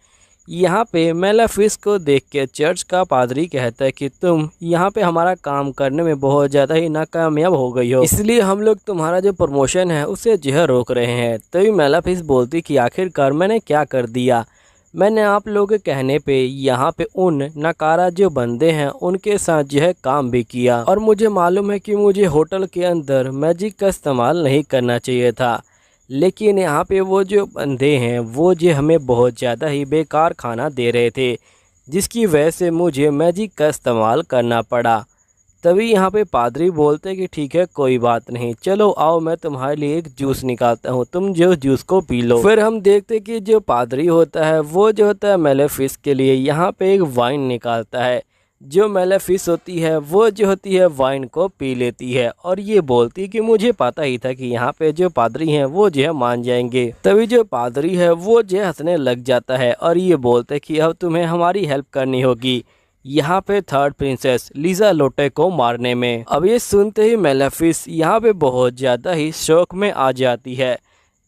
यहाँ पे मेलाफिस को देख के चर्च का पादरी कहता है कि तुम यहाँ पे हमारा काम करने में बहुत ज़्यादा ही नाकामयाब हो गई हो, इसलिए हम लोग तुम्हारा जो प्रमोशन है उसे जो है रोक रहे हैं। तभी मेलाफिस बोलती कि आखिरकार मैंने क्या कर दिया, मैंने आप लोगों के कहने पे यहाँ पे उन नकारा जो बंदे हैं उनके साथ जो है काम भी किया, और मुझे मालूम है कि मुझे होटल के अंदर मैजिक का इस्तेमाल नहीं करना चाहिए था, लेकिन यहाँ पे वो जो बंदे हैं वो जो हमें बहुत ज़्यादा ही बेकार खाना दे रहे थे, जिसकी वजह से मुझे मैजिक का इस्तेमाल करना पड़ा। तभी यहाँ पे पादरी बोलते कि ठीक है कोई बात नहीं, चलो आओ मैं तुम्हारे लिए एक जूस निकालता हूँ, तुम जो जूस को पी लो। फिर हम देखते कि जो पादरी होता है वो जो होता है मेलेफिस के लिए यहाँ पे एक वाइन निकालता है। जो मेलेफिस होती है वो जो होती है वाइन को पी लेती है और ये बोलती कि मुझे पता ही था कि यहाँ पे जो पादरी हैं वो जो है मान जाएंगे। तभी जो पादरी है वो जो हंसने लग जाता है और ये बोलते कि अब तुम्हें हमारी हेल्प करनी होगी यहाँ पे थर्ड प्रिंसेस लीजा लोटे को मारने में। अब ये सुनते ही मेलेफिस यहाँ पे बहुत ज़्यादा ही शौक में आ जाती है।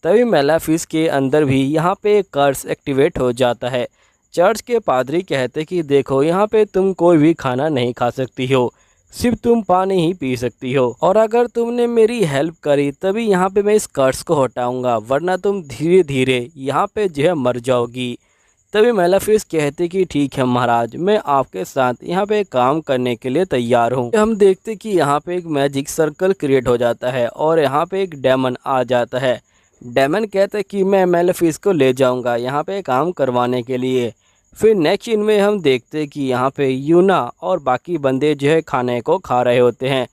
तभी मेलेफिस के अंदर भी यहाँ पे एक कर्स एक्टिवेट हो जाता है। चर्च के पादरी कहते कि देखो यहाँ पे तुम कोई भी खाना नहीं खा सकती हो, सिर्फ तुम पानी ही पी सकती हो, और अगर तुमने मेरी हेल्प करी तभी यहाँ पे मैं इस कर्स को हटाऊंगा, वरना तुम धीरे धीरे यहाँ पे जो है मर जाओगी। तभी मेलेफिस कहते कि ठीक है महाराज, मैं आपके साथ यहाँ पे काम करने के लिए तैयार हूँ। हम देखते कि यहाँ पे एक मैजिक सर्कल क्रिएट हो जाता है और यहाँ पे एक डेमन आ जाता है। डेमन कहता है कि मैं मेलेफिस को ले जाऊंगा यहाँ पे काम करवाने के लिए। फिर नेक्स्ट सीन में हम देखते हैं कि यहाँ पे यूना और बाकी बंदे जो है खाने को खा रहे होते हैं।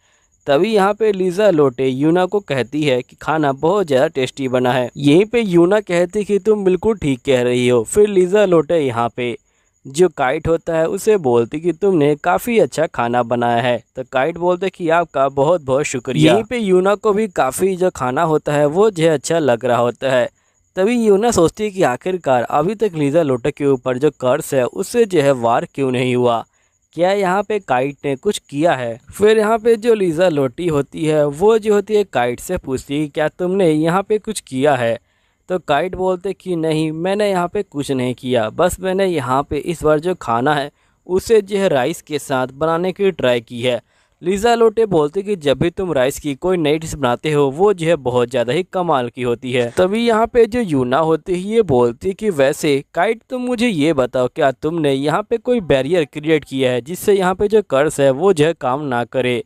तभी यहाँ पे लीज़ा लोटे यूना को कहती है कि खाना बहुत ज़्यादा टेस्टी बना है। यहीं पे यूना कहती कि तुम बिल्कुल ठीक कह रही हो। फिर लीज़ा लोटे यहाँ पे जो काइट होता है उसे बोलती कि तुमने काफ़ी अच्छा खाना बनाया है। तो काइट बोलते कि आपका बहुत बहुत शुक्रिया। यहीं पे यूना को भी काफ़ी जो खाना होता है वो जो है अच्छा लग रहा होता है। तभी यूना सोचती है कि आखिरकार अभी तक लीज़ा लोटे के ऊपर जो कर्ज है उससे जो है वार क्यों नहीं हुआ, क्या यहाँ पे काइट ने कुछ किया है। फिर यहाँ पे जो लीज़ा लोटी होती है वो जो होती है काइट से पूछती है क्या तुमने यहाँ पे कुछ किया है। तो काइट बोलते कि नहीं, मैंने यहाँ पे कुछ नहीं किया, बस मैंने यहाँ पे इस बार जो खाना है उसे जो है राइस के साथ बनाने की ट्राई की है। लीज़ा लोटे बोलते कि जब भी तुम राइस की कोई नई डिश बनाते हो वो जो है बहुत ज़्यादा ही कमाल की होती है। तभी यहाँ पे जो यूना होती है ये बोलती कि वैसे काइट तुम मुझे ये बताओ क्या तुमने यहाँ पे कोई बैरियर क्रिएट किया है जिससे यहाँ पे जो कर्स है वो जो है काम ना करे।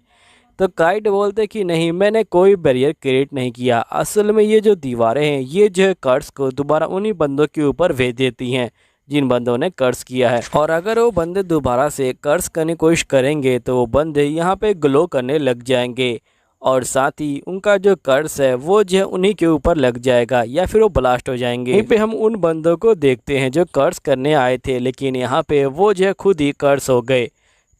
तो काइट बोलते कि नहीं, मैंने कोई बैरियर क्रिएट नहीं किया, असल में ये जो दीवारें हैं ये जो है कर्स को दोबारा उन्हीं बंदों के ऊपर भेज देती हैं जिन बंदों ने कर्ज किया है। और अगर वो बंदे दोबारा से कर्ज करने की कोशिश करेंगे तो वो बंदे यहाँ पे ग्लो करने लग जाएंगे और साथ ही उनका जो कर्ज है वो जो है उन्हीं के ऊपर लग जाएगा या फिर वो ब्लास्ट हो जाएंगे। यहीं पे हम उन बंदों को देखते हैं जो कर्ज करने आए थे लेकिन यहाँ पे वो जो है खुद ही कर्ज हो गए।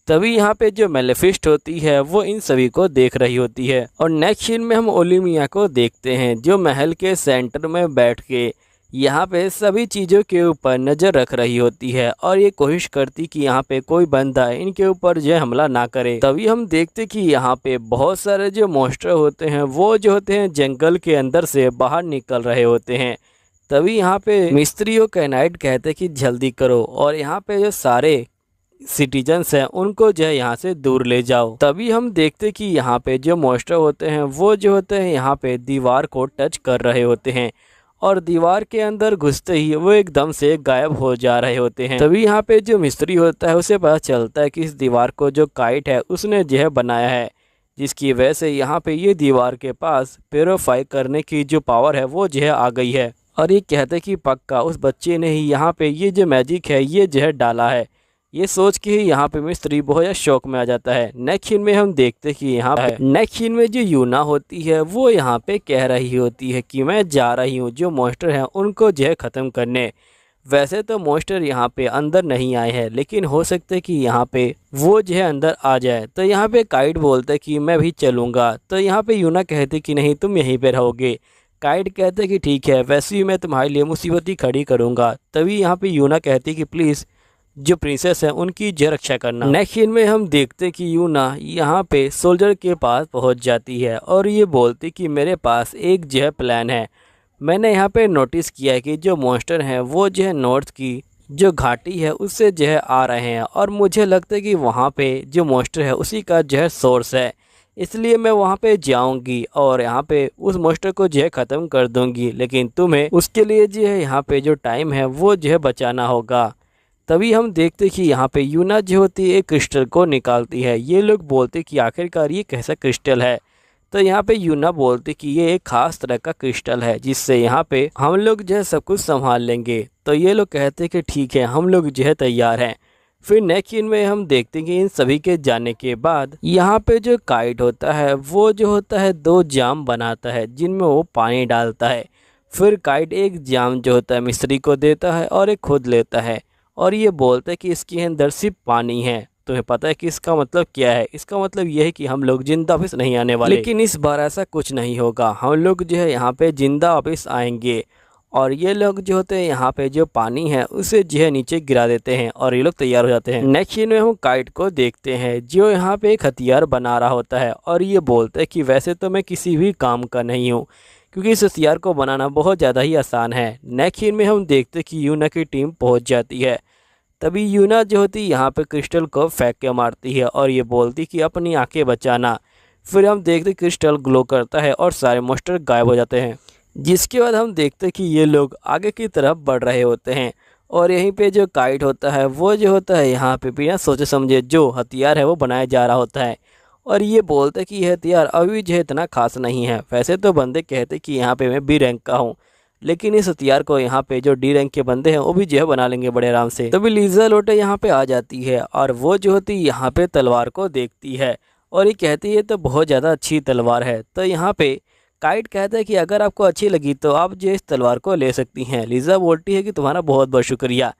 तभी यहाँ पे जो मेलेफिस्ट होती है वो इन सभी को देख रही होती है। और नेक्स्ट सीन में हम ओलिमिया को देखते हैं जो महल के सेंटर में बैठ के यहाँ पे सभी चीज़ों के ऊपर नज़र रख रही होती है और ये कोशिश करती कि यहाँ पे कोई बंदा इनके ऊपर जो हमला ना करे। तभी हम देखते कि यहाँ पे बहुत सारे जो मॉन्स्टर होते हैं वो जो होते हैं जंगल के अंदर से बाहर निकल रहे होते हैं। तभी यहाँ पे मिस्त्री और कैनाइट कहते कि जल्दी करो और यहाँ पे जो सारे सिटीजन्स हैं उनको जो है यहाँ से दूर ले जाओ। तभी हम देखते कि यहाँ पे जो मॉन्स्टर होते हैं वो जो होते हैं यहाँ पे दीवार को टच कर रहे होते हैं और दीवार के अंदर घुसते ही वो एकदम से गायब हो जा रहे होते हैं। तभी यहाँ पे जो मिस्त्री होता है उसे पता चलता है कि इस दीवार को जो काइट है उसने जो है बनाया है, जिसकी वजह से यहाँ पे ये दीवार के पास प्योरीफाई करने की जो पावर है वो जो है आ गई है। और ये कहते कि पक्का उस बच्चे ने ही यहाँ पे ये जो मैजिक है ये जो है डाला है। ये सोच के ही यहाँ पे मिस्त्री बहुत ज़्यादा शौक में आ जाता है। नेक्स्ट सीन में हम देखते हैं कि यहाँ पे नेक्स्ट सीन में जो यूना होती है वो यहाँ पे कह रही होती है कि मैं जा रही हूँ जो मॉन्स्टर हैं उनको जो है ख़त्म करने। वैसे तो मॉन्स्टर यहाँ पे अंदर नहीं आए हैं लेकिन हो सकता है कि यहाँ पे वो जो है अंदर आ जाए। तो यहाँ पे काइट बोलता है कि मैं भी चलूँगा। तो यहाँ पे यूना कहते कि नहीं, तुम यहीं पे रहोगे। काइट कहते कि ठीक है, वैसे ही मैं तुम्हारे लिए मुसीबत ही खड़ी करूँगा। तभी यहाँ पे यूना कहती कि प्लीज़ जो प्रिंसेस है उनकी जो रक्षा करना। नेक्स्ट सीन में हम देखते कि यूना यहाँ पे सोल्जर के पास पहुँच जाती है और ये बोलती कि मेरे पास एक जो है प्लान है। मैंने यहाँ पे नोटिस किया है कि जो मॉन्स्टर हैं वो जो है नॉर्थ की जो घाटी है उससे जो है आ रहे हैं और मुझे लगता है कि वहाँ पे जो मॉन्स्टर है उसी का जो है सोर्स है, इसलिए मैं वहाँ पे जाऊँगी और यहाँ पे उस मॉन्स्टर को जो है ख़त्म कर दूँगी। लेकिन तुम्हें उसके लिए जो है यहाँ पे जो टाइम है वो जो है बचाना होगा। तभी हम देखते कि यहाँ पे यूना जो होती है एक क्रिस्टल को निकालती है। ये लोग बोलते कि आखिरकार ये कैसा क्रिस्टल है। तो यहाँ पे यूना बोलते कि ये एक खास तरह का क्रिस्टल है जिससे यहाँ पे हम लोग जो है सब कुछ संभाल लेंगे। तो ये लोग कहते कि ठीक है, हम लोग जो है तैयार हैं। फिर नेक्स्ट सीन में हम देखते हैं कि इन सभी के जाने के बाद यहाँ पे जो काइट होता है वो जो होता है 2 जाम बनाता है जिनमें वो पानी डालता है। फिर काइट एक जाम जो होता है मिस्त्री को देता है और एक खुद लेता है और ये बोलता है कि इसके अंदर सिर्फ पानी है। तुम्हें पता है कि इसका मतलब क्या है? इसका मतलब यह है कि हम लोग जिंदा वापस नहीं आने वाले। लेकिन इस बार ऐसा कुछ नहीं होगा, हम लोग जो है यहाँ पे जिंदा वापस आएंगे। और ये लोग जो होते हैं यहाँ पे जो पानी है उसे जो है नीचे गिरा देते हैं और ये लोग तैयार हो जाते हैं। नेक्स्ट सीन में हम काइट को देखते हैं जो यहाँ पे एक हथियार बना रहा होता है और ये बोलता है कि वैसे तो मैं किसी भी काम का नहीं हूँ क्योंकि इस हथियार को बनाना बहुत ज़्यादा ही आसान है। नेक्स्ट सीन में हम देखते हैं कि यूना की टीम पहुँच जाती है। तभी यूना जो होती है यहाँ पे क्रिस्टल को फेंक के मारती है और ये बोलती कि अपनी आंखें बचाना। फिर हम देखते क्रिस्टल ग्लो करता है और सारे मॉन्स्टर गायब हो जाते हैं। जिसके बाद हम देखते कि ये लोग आगे की तरफ बढ़ रहे होते हैं और यहीं पे जो काइट होता है वो जो होता है यहाँ पे बिना सोचे समझे जो हथियार है वो बनाया जा रहा होता है और ये बोलता है कि यह हथियार अभी जो है इतना खास नहीं है। वैसे तो बंदे कहते कि यहाँ पे मैं बी रैंक का हूँ लेकिन इस हथियार को यहाँ पे जो डी रैंक के बंदे हैं वो भी जो है बना लेंगे बड़े आराम से। तभी लीजा लोटे यहाँ पे आ जाती है और वो जो होती है यहाँ पे तलवार को देखती है और ये कहती है तो बहुत ज़्यादा अच्छी तलवार है। तो यहाँ पे काइट कहता है कि अगर आपको अच्छी लगी तो आप जो इस तलवार को ले सकती हैं। लीजा बोलती है कि तुम्हारा बहुत बहुत शुक्रिया।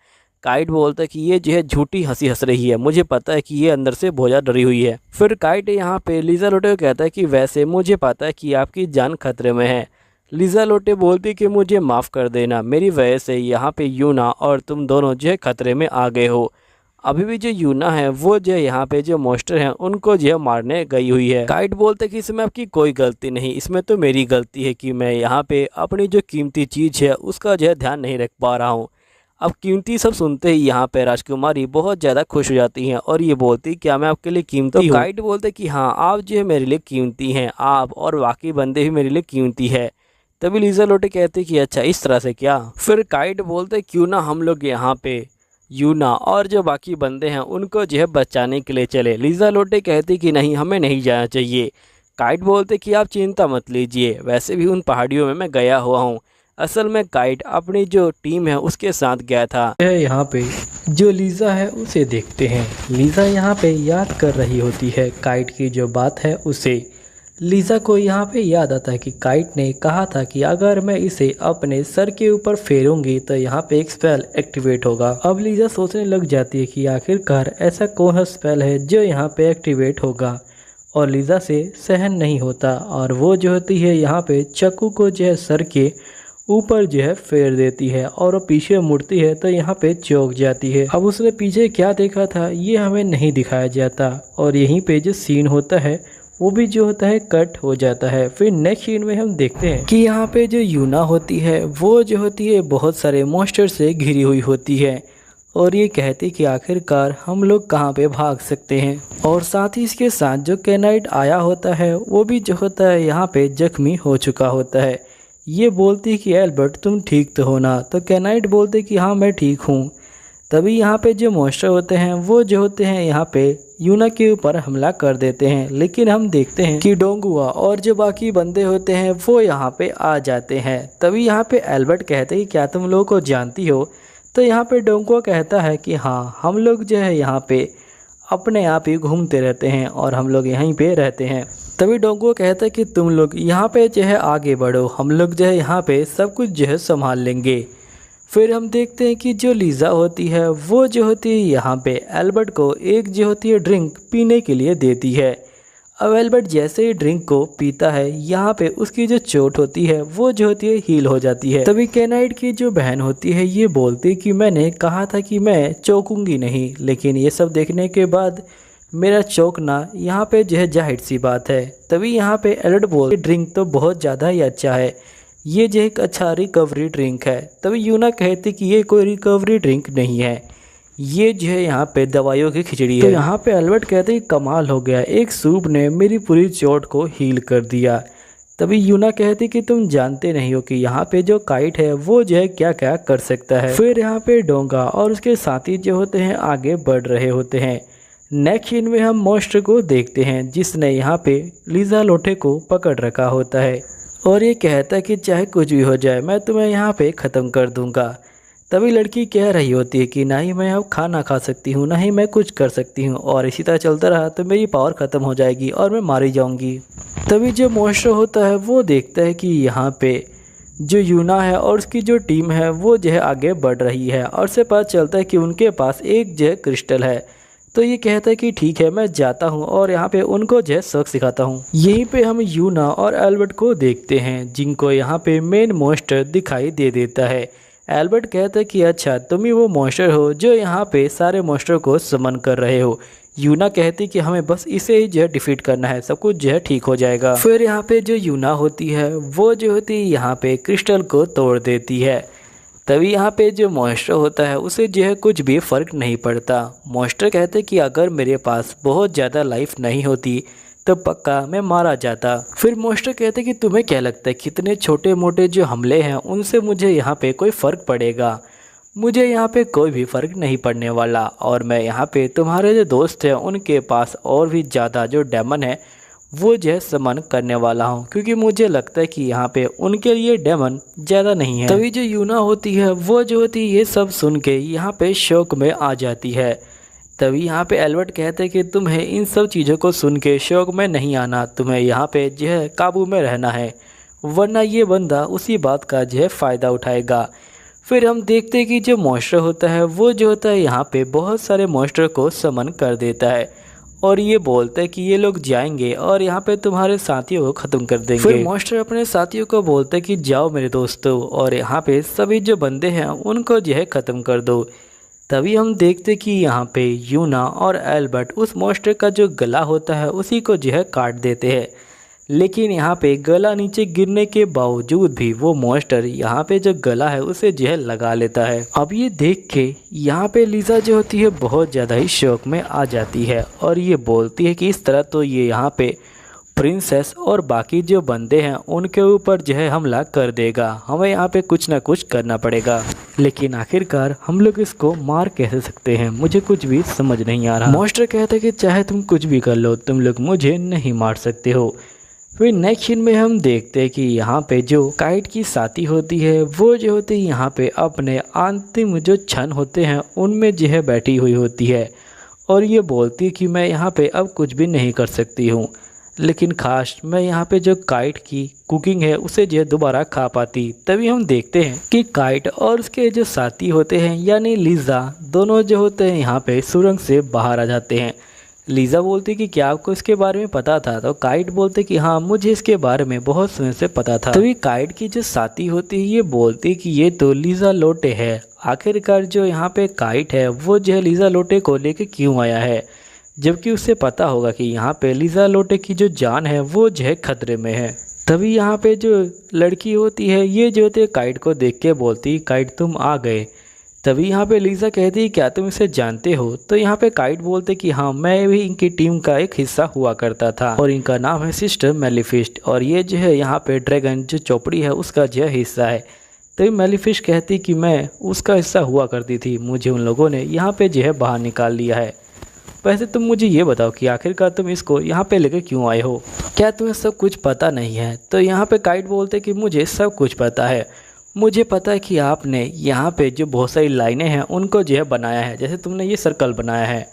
काइट बोलता है कि ये जो है झूठी हंसी हंस रही है, मुझे पता है कि ये अंदर से बहुत ज़्यादा डरी हुई है। फिर काइट यहाँ पे लीजा लोटे को कहता है कि वैसे मुझे पता है कि आपकी जान खतरे में है। लीजा लोटे बोलती कि मुझे माफ़ कर देना, मेरी वजह से यहाँ पे यूना और तुम दोनों जो है खतरे में आ गए हो। अभी भी जो यूना है वो जो यहाँ पे जो मॉन्स्टर हैं उनको जो है मारने गई हुई है। काइट बोलते कि इसमें आपकी कोई गलती नहीं, इसमें तो मेरी गलती है कि मैं यहाँ पे अपनी जो कीमती चीज़ है उसका जो है ध्यान नहीं रख पा रहा हूँ। अब कीमती सब सुनते ही यहाँ पे राजकुमारी बहुत ज़्यादा खुश हो जाती हैं और ये बोलती क्या मैं आपके लिए कीमती हूँ? काइट बोलते कि हाँ आप जो है मेरे लिए कीमती हैं, आप और बाकी बंदे भी मेरे लिए कीमती है। तभी लीजा लोटे कहते कि अच्छा इस तरह से क्या? फिर काइट बोलते क्यों ना हम लोग यहाँ पे यूना और जो बाकी बंदे हैं उनको जो है बचाने के लिए चले। लीजा लोटे कहती कि नहीं हमें नहीं जाना चाहिए। काइट बोलते कि आप चिंता मत लीजिए, वैसे भी उन पहाड़ियों में मैं गया हुआ हूँ। असल में काइट अपनी जो टीम है उसके साथ गया था। यहाँ पे जो लीजा है उसे देखते हैं। लीजा यहाँ पे याद कर रही होती है काइट की जो बात है उसे। लीजा को यहाँ पे याद आता है कि काइट ने कहा था कि अगर मैं इसे अपने सर के ऊपर फेरूंगी तो यहाँ पे एक स्पेल एक्टिवेट होगा। अब लीजा सोचने लग जाती है कि आखिरकार ऐसा कौन सा स्पेल है जो यहाँ पे एक्टिवेट होगा और लीजा से सहन नहीं होता और वो जो होती है यहाँ पे चाकू को जो है सर के ऊपर जो है फेर देती है और वो पीछे मुड़ती है तो यहाँ पे चौंक जाती है। अब उसने पीछे क्या देखा था ये हमें नहीं दिखाया जाता और यहीं पे जो सीन होता है वो भी जो होता है कट हो जाता है। फिर नेक्स्ट सीन में हम देखते हैं कि यहाँ पे जो यूना होती है वो जो होती है बहुत सारे मॉन्स्टर से घिरी हुई होती है और ये कहती कि आखिरकार हम लोग कहाँ पे भाग सकते हैं। और साथ ही इसके साथ जो कैनाइट आया होता है वो भी जो होता है यहाँ पे जख्मी हो चुका होता है। ये बोलती कि एल्बर्ट तुम ठीक तो हो ना? तो कैनाइट बोलते कि हाँ मैं ठीक हूँ। तभी यहाँ पे जो मॉन्स्टर होते हैं वो जो होते हैं यहाँ पे यूना के ऊपर हमला कर देते हैं, लेकिन हम देखते हैं कि डोंगुआ और जो बाकी बंदे होते हैं वो यहाँ पे आ जाते हैं। तभी यहाँ पे एल्बर्ट कहते हैं कि क्या तुम लोगों को जानती हो? तो यहाँ पे डोंगुआ कहता है कि हाँ हम लोग जो है यहाँ पे अपने आप ही घूमते रहते हैं और हम लोग यहीं पे रहते हैं। तभी डोंगुआ कहता है कि तुम लोग यहाँ पे जो है आगे बढ़ो, हम लोग जो है यहाँ पे सब कुछ जो है संभाल लेंगे। फिर हम देखते हैं कि जो लीजा होती है वो जो होती है यहाँ पे एल्बर्ट को एक जो होती है ड्रिंक पीने के लिए देती है। अब एल्बर्ट जैसे ही ड्रिंक को पीता है यहाँ पे उसकी जो चोट होती है वो जो होती है हील हो जाती है। तभी कैनाइट की जो बहन होती है ये बोलती कि मैंने कहा था कि मैं चौंकूंगी नहीं, लेकिन ये सब देखने के बाद मेरा चौंकना यहाँ पे जो है जाहिर सी बात है। तभी यहाँ पे एल्बर्ट बोलते ड्रिंक तो बहुत ज़्यादा ही अच्छा है, ये जो एक अच्छा रिकवरी ड्रिंक है। तभी यूना कहती कि ये कोई रिकवरी ड्रिंक नहीं है, ये जो है यहाँ पे दवाइयों की खिचड़ी है। तो यहाँ पे एल्बर्ट कहते कि कमाल हो गया, एक सूप ने मेरी पूरी चोट को हील कर दिया। तभी यूना कहती कि तुम जानते नहीं हो कि यहाँ पे जो काइट है वो जो है क्या क्या कर सकता है। फिर यहाँ पे डोंगा और उसके साथी जो होते हैं आगे बढ़ रहे होते हैं। नेक्स्ट सीन में हम मॉन्स्टर को देखते हैं जिसने यहाँ पे लीजा लोटे को पकड़ रखा होता है और ये कहता है कि चाहे कुछ भी हो जाए मैं तुम्हें यहाँ पे ख़त्म कर दूंगा। तभी लड़की कह रही होती है कि ना ही मैं अब खाना खा सकती हूँ ना ही मैं कुछ कर सकती हूँ और इसी तरह चलता रहा तो मेरी पावर ख़त्म हो जाएगी और मैं मारी जाऊँगी। तभी जो मॉन्स्टर होता है वो देखता है कि यहाँ पे जो यूना है और उसकी जो टीम है वो जो है आगे बढ़ रही है और से पता चलता है कि उनके पास एक जो है क्रिस्टल है। तो ये कहता है कि ठीक है मैं जाता हूँ और यहाँ पे उनको जो है सबक सिखाता हूँ। यहीं पे हम यूना और एल्बर्ट को देखते हैं जिनको यहाँ पे मेन मॉन्स्टर दिखाई दे देता है। एल्बर्ट कहता है कि अच्छा तुम ही वो मॉन्स्टर हो जो यहाँ पे सारे मॉन्स्टर को समन कर रहे हो। यूना कहती कि हमें बस इसे ही जो है डिफीट करना है, सब कुछ जो है ठीक हो जाएगा। फिर यहाँ पे जो यूना होती है वो जो होती है यहाँ पे क्रिस्टल को तोड़ देती है। तभी यहाँ पे जो मॉन्स्टर होता है उसे जो है कुछ भी फ़र्क नहीं पड़ता। मॉन्स्टर कहते कि अगर मेरे पास बहुत ज़्यादा लाइफ नहीं होती तो पक्का मैं मारा जाता। फिर मॉन्स्टर कहते कि तुम्हें क्या लगता है कितने छोटे मोटे जो हमले हैं उनसे मुझे यहाँ पे कोई फ़र्क पड़ेगा? मुझे यहाँ पे कोई भी फ़र्क नहीं पड़ने वाला और मैं यहाँ पे तुम्हारे जो दोस्त हैं उनके पास और भी ज़्यादा जो डेमन है वो जो है समन करने वाला हूँ, क्योंकि मुझे लगता है कि यहाँ पे उनके लिए डेमन ज़्यादा नहीं है। तभी जो यूना होती है वो जो होती है ये सब सुन के यहाँ पे शौक में आ जाती है। तभी यहाँ पे एल्बर्ट कहते हैं कि तुम्हें इन सब चीज़ों को सुन के शौक में नहीं आना, तुम्हें यहाँ पे जो है काबू में रहना है, वरना ये बंदा उसी बात का जो है फ़ायदा उठाएगा। फिर हम देखते हैं कि जो मॉन्स्टर होता है वो जो होता है यहाँ पे बहुत सारे मॉन्स्टर को समन कर देता है और ये बोलता है कि ये लोग जाएंगे और यहाँ पे तुम्हारे साथियों को ख़त्म कर देंगे। फिर मॉन्स्टर अपने साथियों को बोलते हैं कि जाओ मेरे दोस्तों और यहाँ पे सभी जो बंदे हैं उनको जो है ख़त्म कर दो। तभी हम देखते कि यहाँ पे यूना और एल्बर्ट उस मॉन्स्टर का जो गला होता है उसी को जो है काट देते हैं, लेकिन यहाँ पे गला नीचे गिरने के बावजूद भी वो मॉन्स्टर यहाँ पे जो गला है उसे जो है लगा लेता है। अब ये देख के यहाँ पे लीजा जो होती है बहुत ज़्यादा ही शौक में आ जाती है और ये बोलती है कि इस तरह तो ये यहाँ पे प्रिंसेस और बाकी जो बंदे हैं उनके ऊपर जो है हमला कर देगा, हमें यहाँ पे कुछ ना कुछ करना पड़ेगा। लेकिन आखिरकार हम लोग इसको मार कैसे सकते हैं, मुझे कुछ भी समझ नहीं आ रहा। मॉन्स्टर कहता है कि चाहे तुम कुछ भी कर लो, तुम लोग मुझे नहीं मार सकते हो। फिर नेक्स्ट सीन में हम देखते हैं कि यहाँ पे जो काइट की साथी होती है वो जो होती है यहाँ पे अपने अंतिम जो क्षण होते हैं उनमें जो है बैठी हुई होती है और ये बोलती है कि मैं यहाँ पे अब कुछ भी नहीं कर सकती हूँ, लेकिन खास मैं यहाँ पे जो काइट की कुकिंग है उसे जो है दोबारा खा पाती। तभी हम देखते हैं कि काइट और उसके जो साथी होते हैं यानी लीजा दोनों जो होते हैं यहाँ पे सुरंग से बाहर आ जाते हैं। लीजा बोलती कि क्या आपको इसके बारे में पता था, तो काइट बोलते कि हाँ मुझे इसके बारे में बहुत समय से पता था। तभी काइट की जो साथी होती है ये बोलती कि ये तो लीजा लोटे है, आखिरकार जो यहाँ पे काइट है वो जो है लीजा लोटे को लेके क्यों आया है, जबकि उसे पता होगा कि यहाँ पे लीजा लोटे की जो जान है वो जो है खतरे में है। तभी यहाँ पे जो लड़की होती है ये जो होती है काइट को देख के बोलती काइट तुम आ गए। तभी यहाँ पे लीजा कहती क्या तुम इसे जानते हो, तो यहाँ पे काइट बोलते कि हाँ मैं भी इनकी टीम का एक हिस्सा हुआ करता था और इनका नाम है सिस्टर मेलिफिस्ट और ये जो है यहाँ पे ड्रैगन जो चौपड़ी है उसका जो है हिस्सा है। तभी मेलिफिस्ट कहती कि मैं उसका हिस्सा हुआ करती थी, मुझे उन लोगों ने यहाँ पे जो है बाहर निकाल लिया है। वैसे तुम मुझे ये बताओ कि आखिरकार तुम इसको यहाँ पे लेकर क्यों आए हो, क्या तुम्हें सब कुछ पता नहीं है। तो यहाँ पे काइट बोलते कि मुझे सब कुछ पता है, मुझे पता है कि आपने यहाँ पे जो बहुत सारी लाइनें हैं उनको जो है बनाया है, जैसे तुमने ये सर्कल बनाया है,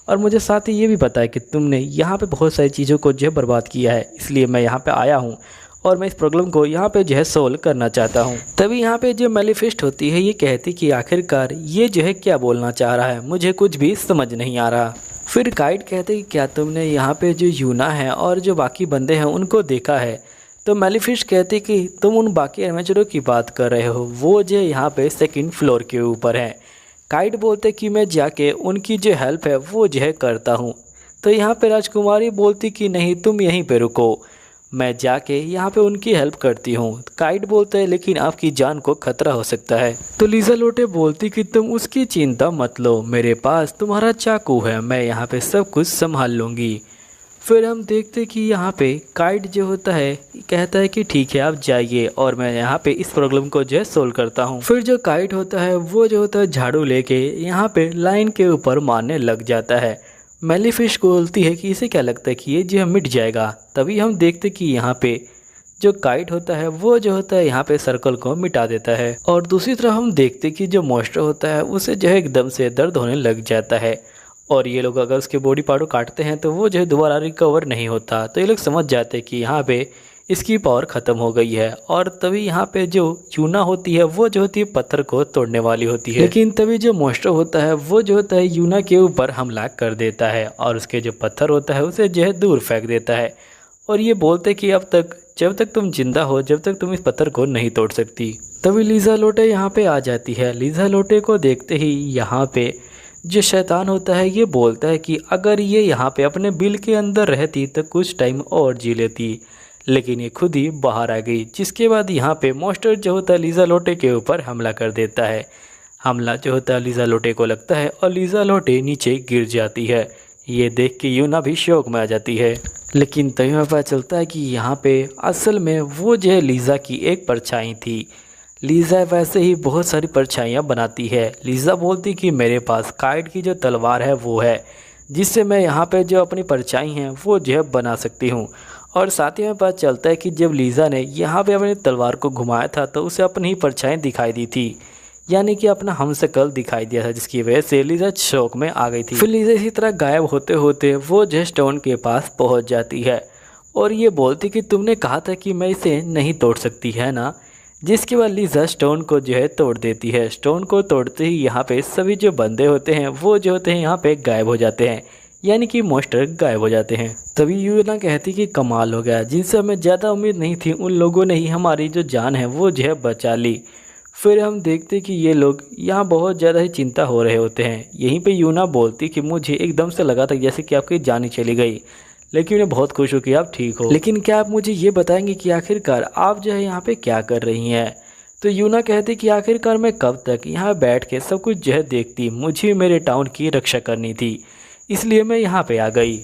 और मुझे साथ ही ये भी पता है कि तुमने यहाँ पे बहुत सारी चीज़ों को जो है बर्बाद किया है, इसलिए मैं यहाँ पे आया हूँ और मैं इस प्रॉब्लम को यहाँ पे जो है सोल्व करना चाहता हूँ। तभी यहाँ पे जो मेलिफिस्ट होती है ये कहती कि आखिरकार ये जो है क्या बोलना चाह रहा है, मुझे कुछ भी समझ नहीं आ रहा। फिर काइट कहते कि क्या तुमने यहाँ पे जो यूना है और जो बाकी बंदे हैं उनको देखा है। तो मेलिफिस्ट कहती कि तुम उन बाकी एडवेंचरों की बात कर रहे हो, वो जो यहाँ पे सेकंड फ्लोर के ऊपर है। काइट बोलते कि मैं जाके उनकी जो हेल्प है वो जो है करता हूँ। तो यहाँ पे राजकुमारी बोलती कि नहीं तुम यहीं पे रुको, मैं जाके यहाँ पे उनकी हेल्प करती हूँ। काइट बोलता है लेकिन आपकी जान को खतरा हो सकता है। तो लीजा लोटे बोलती कि तुम उसकी चिंता मत लो, मेरे पास तुम्हारा चाकू है, मैं यहाँ पे सब कुछ संभाल लूँगी। फिर हम देखते कि यहाँ पे काइट जो होता है कहता है कि ठीक है आप जाइए और मैं यहाँ पे इस प्रॉब्लम को जो है सोल्व करता हूँ। फिर जो काइट होता है वो जो होता है झाड़ू लेके यहाँ पे लाइन के ऊपर मारने लग जाता है। मेलिफिस्ट बोलती है कि इसे क्या लगता है कि ये जो है मिट जाएगा। तभी हम देखते कि यहाँ पे जो काइट होता है वो जो होता है यहाँ पे सर्कल को मिटा देता है और दूसरी तरफ हम देखते कि जो मॉन्स्टर होता है उसे जो है एकदम से दर्द होने लग जाता है और ये लोग अगर उसके बॉडी पार्ट को काटते हैं तो वो जो है दोबारा रिकवर नहीं होता। तो ये लोग समझ जाते हैं कि यहाँ पे इसकी पावर ख़त्म हो गई है और तभी यहाँ पे जो यूना होती है वो जो होती है पत्थर को तोड़ने वाली होती है, लेकिन तभी जो मॉन्स्टर होता है वो जो होता है यूना के ऊपर हमला कर देता है और उसके जो पत्थर होता है उसे जो है दूर फेंक देता है और ये बोलते कि अब तक जब तक तुम जिंदा हो जब तक तुम इस पत्थर को नहीं तोड़ सकती। तभी लीजा लोटे यहाँ पे आ जाती है। लीजा लोटे को देखते ही यहाँ पे जो शैतान होता है ये बोलता है कि अगर ये यहाँ पे अपने बिल के अंदर रहती तो कुछ टाइम और जी लेती, लेकिन ये खुद ही बाहर आ गई। जिसके बाद यहाँ पे मॉन्स्टर जो होता है लीजा लोटे के ऊपर हमला कर देता है। हमला जो होता है लीजा लोटे को लगता है और लीजा लोटे नीचे गिर जाती है। ये देख के यूना भी शौक में आ जाती है, लेकिन तभी पता चलता है कि यहाँ पे असल में वो जो है लीजा की एक परछाई थी। लीजा वैसे ही बहुत सारी परछाइयाँ बनाती है। लीजा बोलती कि मेरे पास काइट की जो तलवार है वो है, जिससे मैं यहाँ पे जो अपनी परछाई हैं वो जो है बना सकती हूँ। और साथ ही में पता चलता है कि जब लीज़ा ने यहाँ पे अपनी तलवार को घुमाया था तो उसे अपनी ही परछाई दिखाई दी थी, यानी कि अपना हमशक्ल दिखाई दिया था, जिसकी वजह से लीज़ा शौक में आ गई थी। फिर लीज़ा इसी तरह गायब होते होते वो जो है स्टोन के पास पहुँच जाती है और ये बोलती कि तुमने कहा था कि मैं इसे नहीं तोड़ सकती है ना। जिसके बाद लीज़ा स्टोन को जो है तोड़ देती है। स्टोन को तोड़ते ही यहाँ पे सभी जो बंदे होते हैं वो जो होते हैं यहाँ पे गायब हो जाते हैं, यानी कि मॉन्स्टर गायब हो जाते हैं। तभी यूना कहती कि कमाल हो गया, जिनसे हमें ज़्यादा उम्मीद नहीं थी उन लोगों ने ही हमारी जो जान है वो जो है बचा ली। फिर हम देखते कि ये लोग यहाँ बहुत ज़्यादा ही चिंता हो रहे होते हैं। यहीं पे यूना बोलती कि मुझे एकदम से लगा था जैसे कि आपकी जान ही चली गई, लेकिन मैं बहुत खुश हूँ कि आप ठीक हो। लेकिन क्या आप मुझे ये बताएंगे कि आखिरकार आप जो है यहाँ पे क्या कर रही हैं। तो यूना कहती कि आखिरकार मैं कब तक यहाँ बैठ के सब कुछ जो है देखती, मुझे मेरे टाउन की रक्षा करनी थी, इसलिए मैं यहाँ पे आ गई।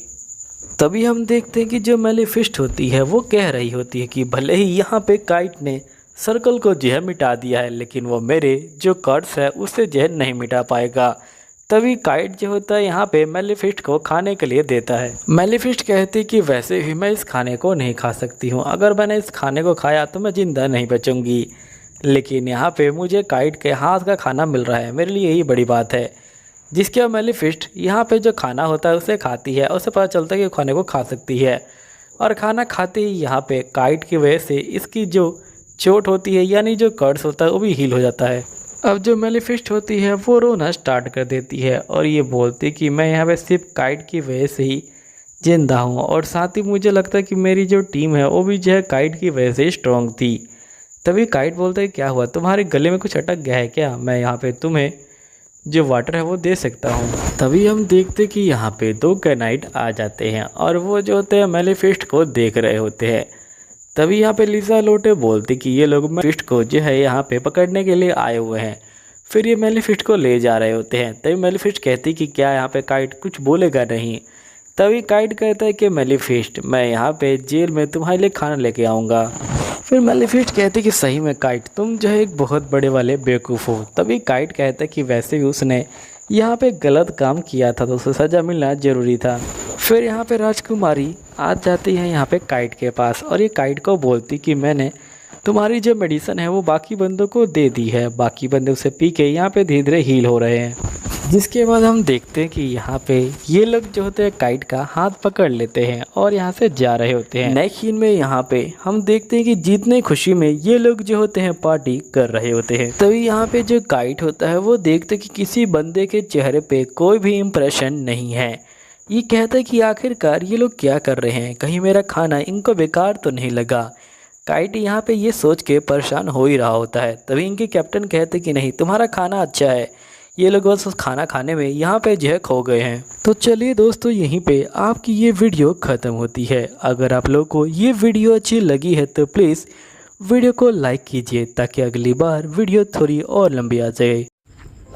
तभी हम देखते हैं कि जो मेलिफिस्ट होती है वो कह रही होती है कि भले ही यहाँ पे काइट ने सर्कल को जो है मिटा दिया है, लेकिन वो मेरे जो कर्स है उससे जो है नहीं मिटा पाएगा। तभी काइट जो होता है यहाँ पे मेलिफिस्ट को खाने के लिए देता है। मेलिफिस्ट कहती कि वैसे भी मैं इस खाने को नहीं खा सकती हूँ, अगर मैंने इस खाने को खाया तो मैं जिंदा नहीं बचूंगी, लेकिन यहाँ पे मुझे काइट के हाथ का खाना मिल रहा है, मेरे लिए यही बड़ी बात है। जिसके बाद मेलिफिस्ट यहाँ पे जो खाना होता है उसे खाती है और उसे पता चलता है कि खाने को खा सकती है। और खाना खाते ही यहाँ पे काइट की वजह से इसकी जो चोट होती है यानी जो कर्स होता है वो भी हील हो जाता है। अब जो मेलिफिस्ट होती है वो रोना स्टार्ट कर देती है और ये बोलती कि मैं यहाँ पे सिर्फ काइट की वजह से ही जिंदा हूँ, और साथ ही मुझे लगता है कि मेरी जो टीम है वो भी जो है काइट की वजह से स्ट्रॉन्ग थी। तभी काइट बोलता है क्या हुआ, तुम्हारे गले में कुछ अटक गया है क्या, मैं यहाँ पे तुम्हें जो वाटर है वो दे सकता हूँ। तभी हम देखते कि यहाँ पे दो कैनाइट आ जाते हैं और वो जो होते हैं मेलिफिस्ट को देख रहे होते हैं। तभी यहाँ पे लीज़ा लोटे बोलती कि ये लोग मेलिफिस्ट को जो है यहाँ पे पकड़ने के लिए आए हुए हैं। फिर ये मेलिफिस्ट को ले जा रहे होते हैं। तभी मेलिफिस्ट कहती कि क्या यहाँ पे काइट कुछ बोलेगा नहीं। तभी काइट कहता है कि मेलिफिस्ट मैं यहाँ पे जेल में तुम्हारे लिए खाना लेके आऊँगा। फिर मेलिफिस्ट कहती कि सही में काइट तुम जो है एक बहुत बड़े वाले बेवकूफ़ हो। तभी काइट कहता है कि वैसे भी उसने यहाँ पे गलत काम किया था तो उसे सज़ा मिलना ज़रूरी था। फिर यहाँ पे राजकुमारी आ जाती है यहाँ पे काइट के पास और ये काइट को बोलती कि मैंने तुम्हारी जो मेडिसिन है वो बाकी बंदों को दे दी है, बाकी बंदे उसे पी के यहाँ पे धीरे धीरे हील हो रहे हैं। जिसके बाद हम देखते हैं कि यहाँ पे ये लोग जो होते हैं काइट का हाथ पकड़ लेते हैं और यहाँ से जा रहे होते हैं। नेक्स्ट सीन में यहाँ पे हम देखते हैं कि जीतने खुशी में ये लोग जो होते हैं पार्टी कर रहे होते हैं। तभी यहाँ पे जो काइट होता है वो देखते कि किसी बंदे के चेहरे पे कोई भी इम्प्रेशन नहीं है। ये कहता है कि आखिरकार ये लोग क्या कर रहे हैं, कहीं मेरा खाना इनको बेकार तो नहीं लगा। काइट यहाँ पे ये सोच के परेशान हो ही रहा होता है। तभी इनके कैप्टन कहते कि नहीं तुम्हारा खाना अच्छा है, ये लोग बस खाना खाने में यहाँ पे जो है खो गए हैं। तो चलिए दोस्तों यहीं पे आपकी ये वीडियो ख़त्म होती है। अगर आप लोगों को ये वीडियो अच्छी लगी है तो प्लीज़ वीडियो को लाइक कीजिए ताकि अगली बार वीडियो थोड़ी और लंबी आ जाए।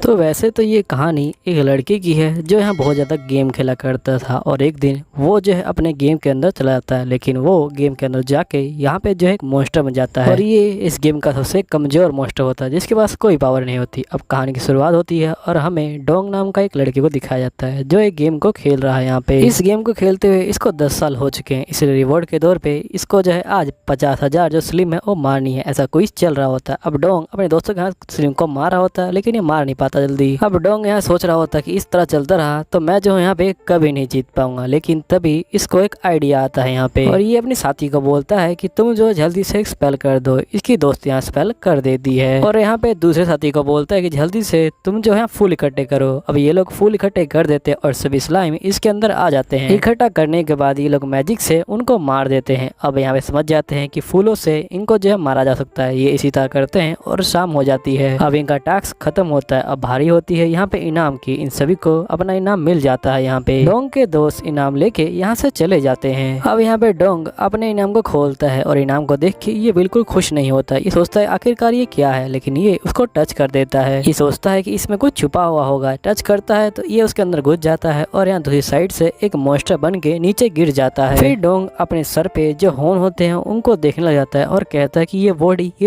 तो वैसे तो ये कहानी एक लड़के की है जो यहाँ बहुत ज़्यादा गेम खेला करता था और एक दिन वो जो है अपने गेम के अंदर चला जाता है, लेकिन वो गेम के अंदर जाके यहाँ पे जो है एक मॉन्स्टर बन जाता है और ये इस गेम का सबसे कमज़ोर मॉन्स्टर होता है जिसके पास कोई पावर नहीं होती। अब कहानी की शुरुआत होती है और हमें डोंग नाम का एक लड़के को दिखाया जाता है जो एक गेम को खेल रहा है। यहाँ पे इस गेम को खेलते हुए इसको 10 साल हो चुके हैं, इसलिए रिवॉर्ड के तौर पर इसको जो है आज 50,000 जो स्लिम है वो मारनी है, ऐसा कुछ चल रहा होता है। अब डोंग अपने दोस्तों के हाथ स्लिम को मार रहा होता है लेकिन ये मार नहीं पाता जल्दी। अब डोंग यहाँ सोच रहा होता कि इस तरह चलता रहा तो मैं जो यहाँ पे कभी नहीं जीत पाऊंगा, लेकिन तभी इसको एक आइडिया आता है यहाँ पे और ये अपनी साथी को बोलता है कि तुम जो जल्दी से स्पेल कर दो। इसकी दोस्त यहाँ स्पेल कर देती है और यहाँ पे दूसरे साथी को बोलता है कि जल्दी से तुम जो है फूल इकट्ठे करो। अब ये लोग फूल इकट्ठे कर देते हैं और सभी स्लाइम इसके अंदर आ जाते हैं। इकट्ठा करने के बाद ये लोग मैजिक से उनको मार देते हैं। अब यहाँ पे समझ जाते हैं कि फूलों से इनको जो है मारा जा सकता है। ये इसी तरह करते हैं और शाम हो जाती है। अब इनका टास्क खत्म होता है। अब भारी होती है यहाँ पे इनाम की, इन सभी को अपना इनाम मिल जाता है। यहाँ पे डोंग के दोस्त इनाम लेके यहाँ से चले जाते हैं। अब यहाँ पे डोंग अपने इनाम को खोलता है और इनाम को देख के ये बिल्कुल खुश नहीं होता। ये सोचता है आखिरकार ये क्या है, लेकिन ये उसको टच कर देता है। ये सोचता है कि इसमें कुछ छुपा हुआ होगा। टच करता है तो ये उसके अंदर घुस जाता है और यहाँ दूसरी साइड से एक मॉन्स्टर बन के नीचे गिर जाता है। फिर डोंग अपने सर पे जो हॉर्न होते हैं उनको देखने लग जाता है और कहता है कि ये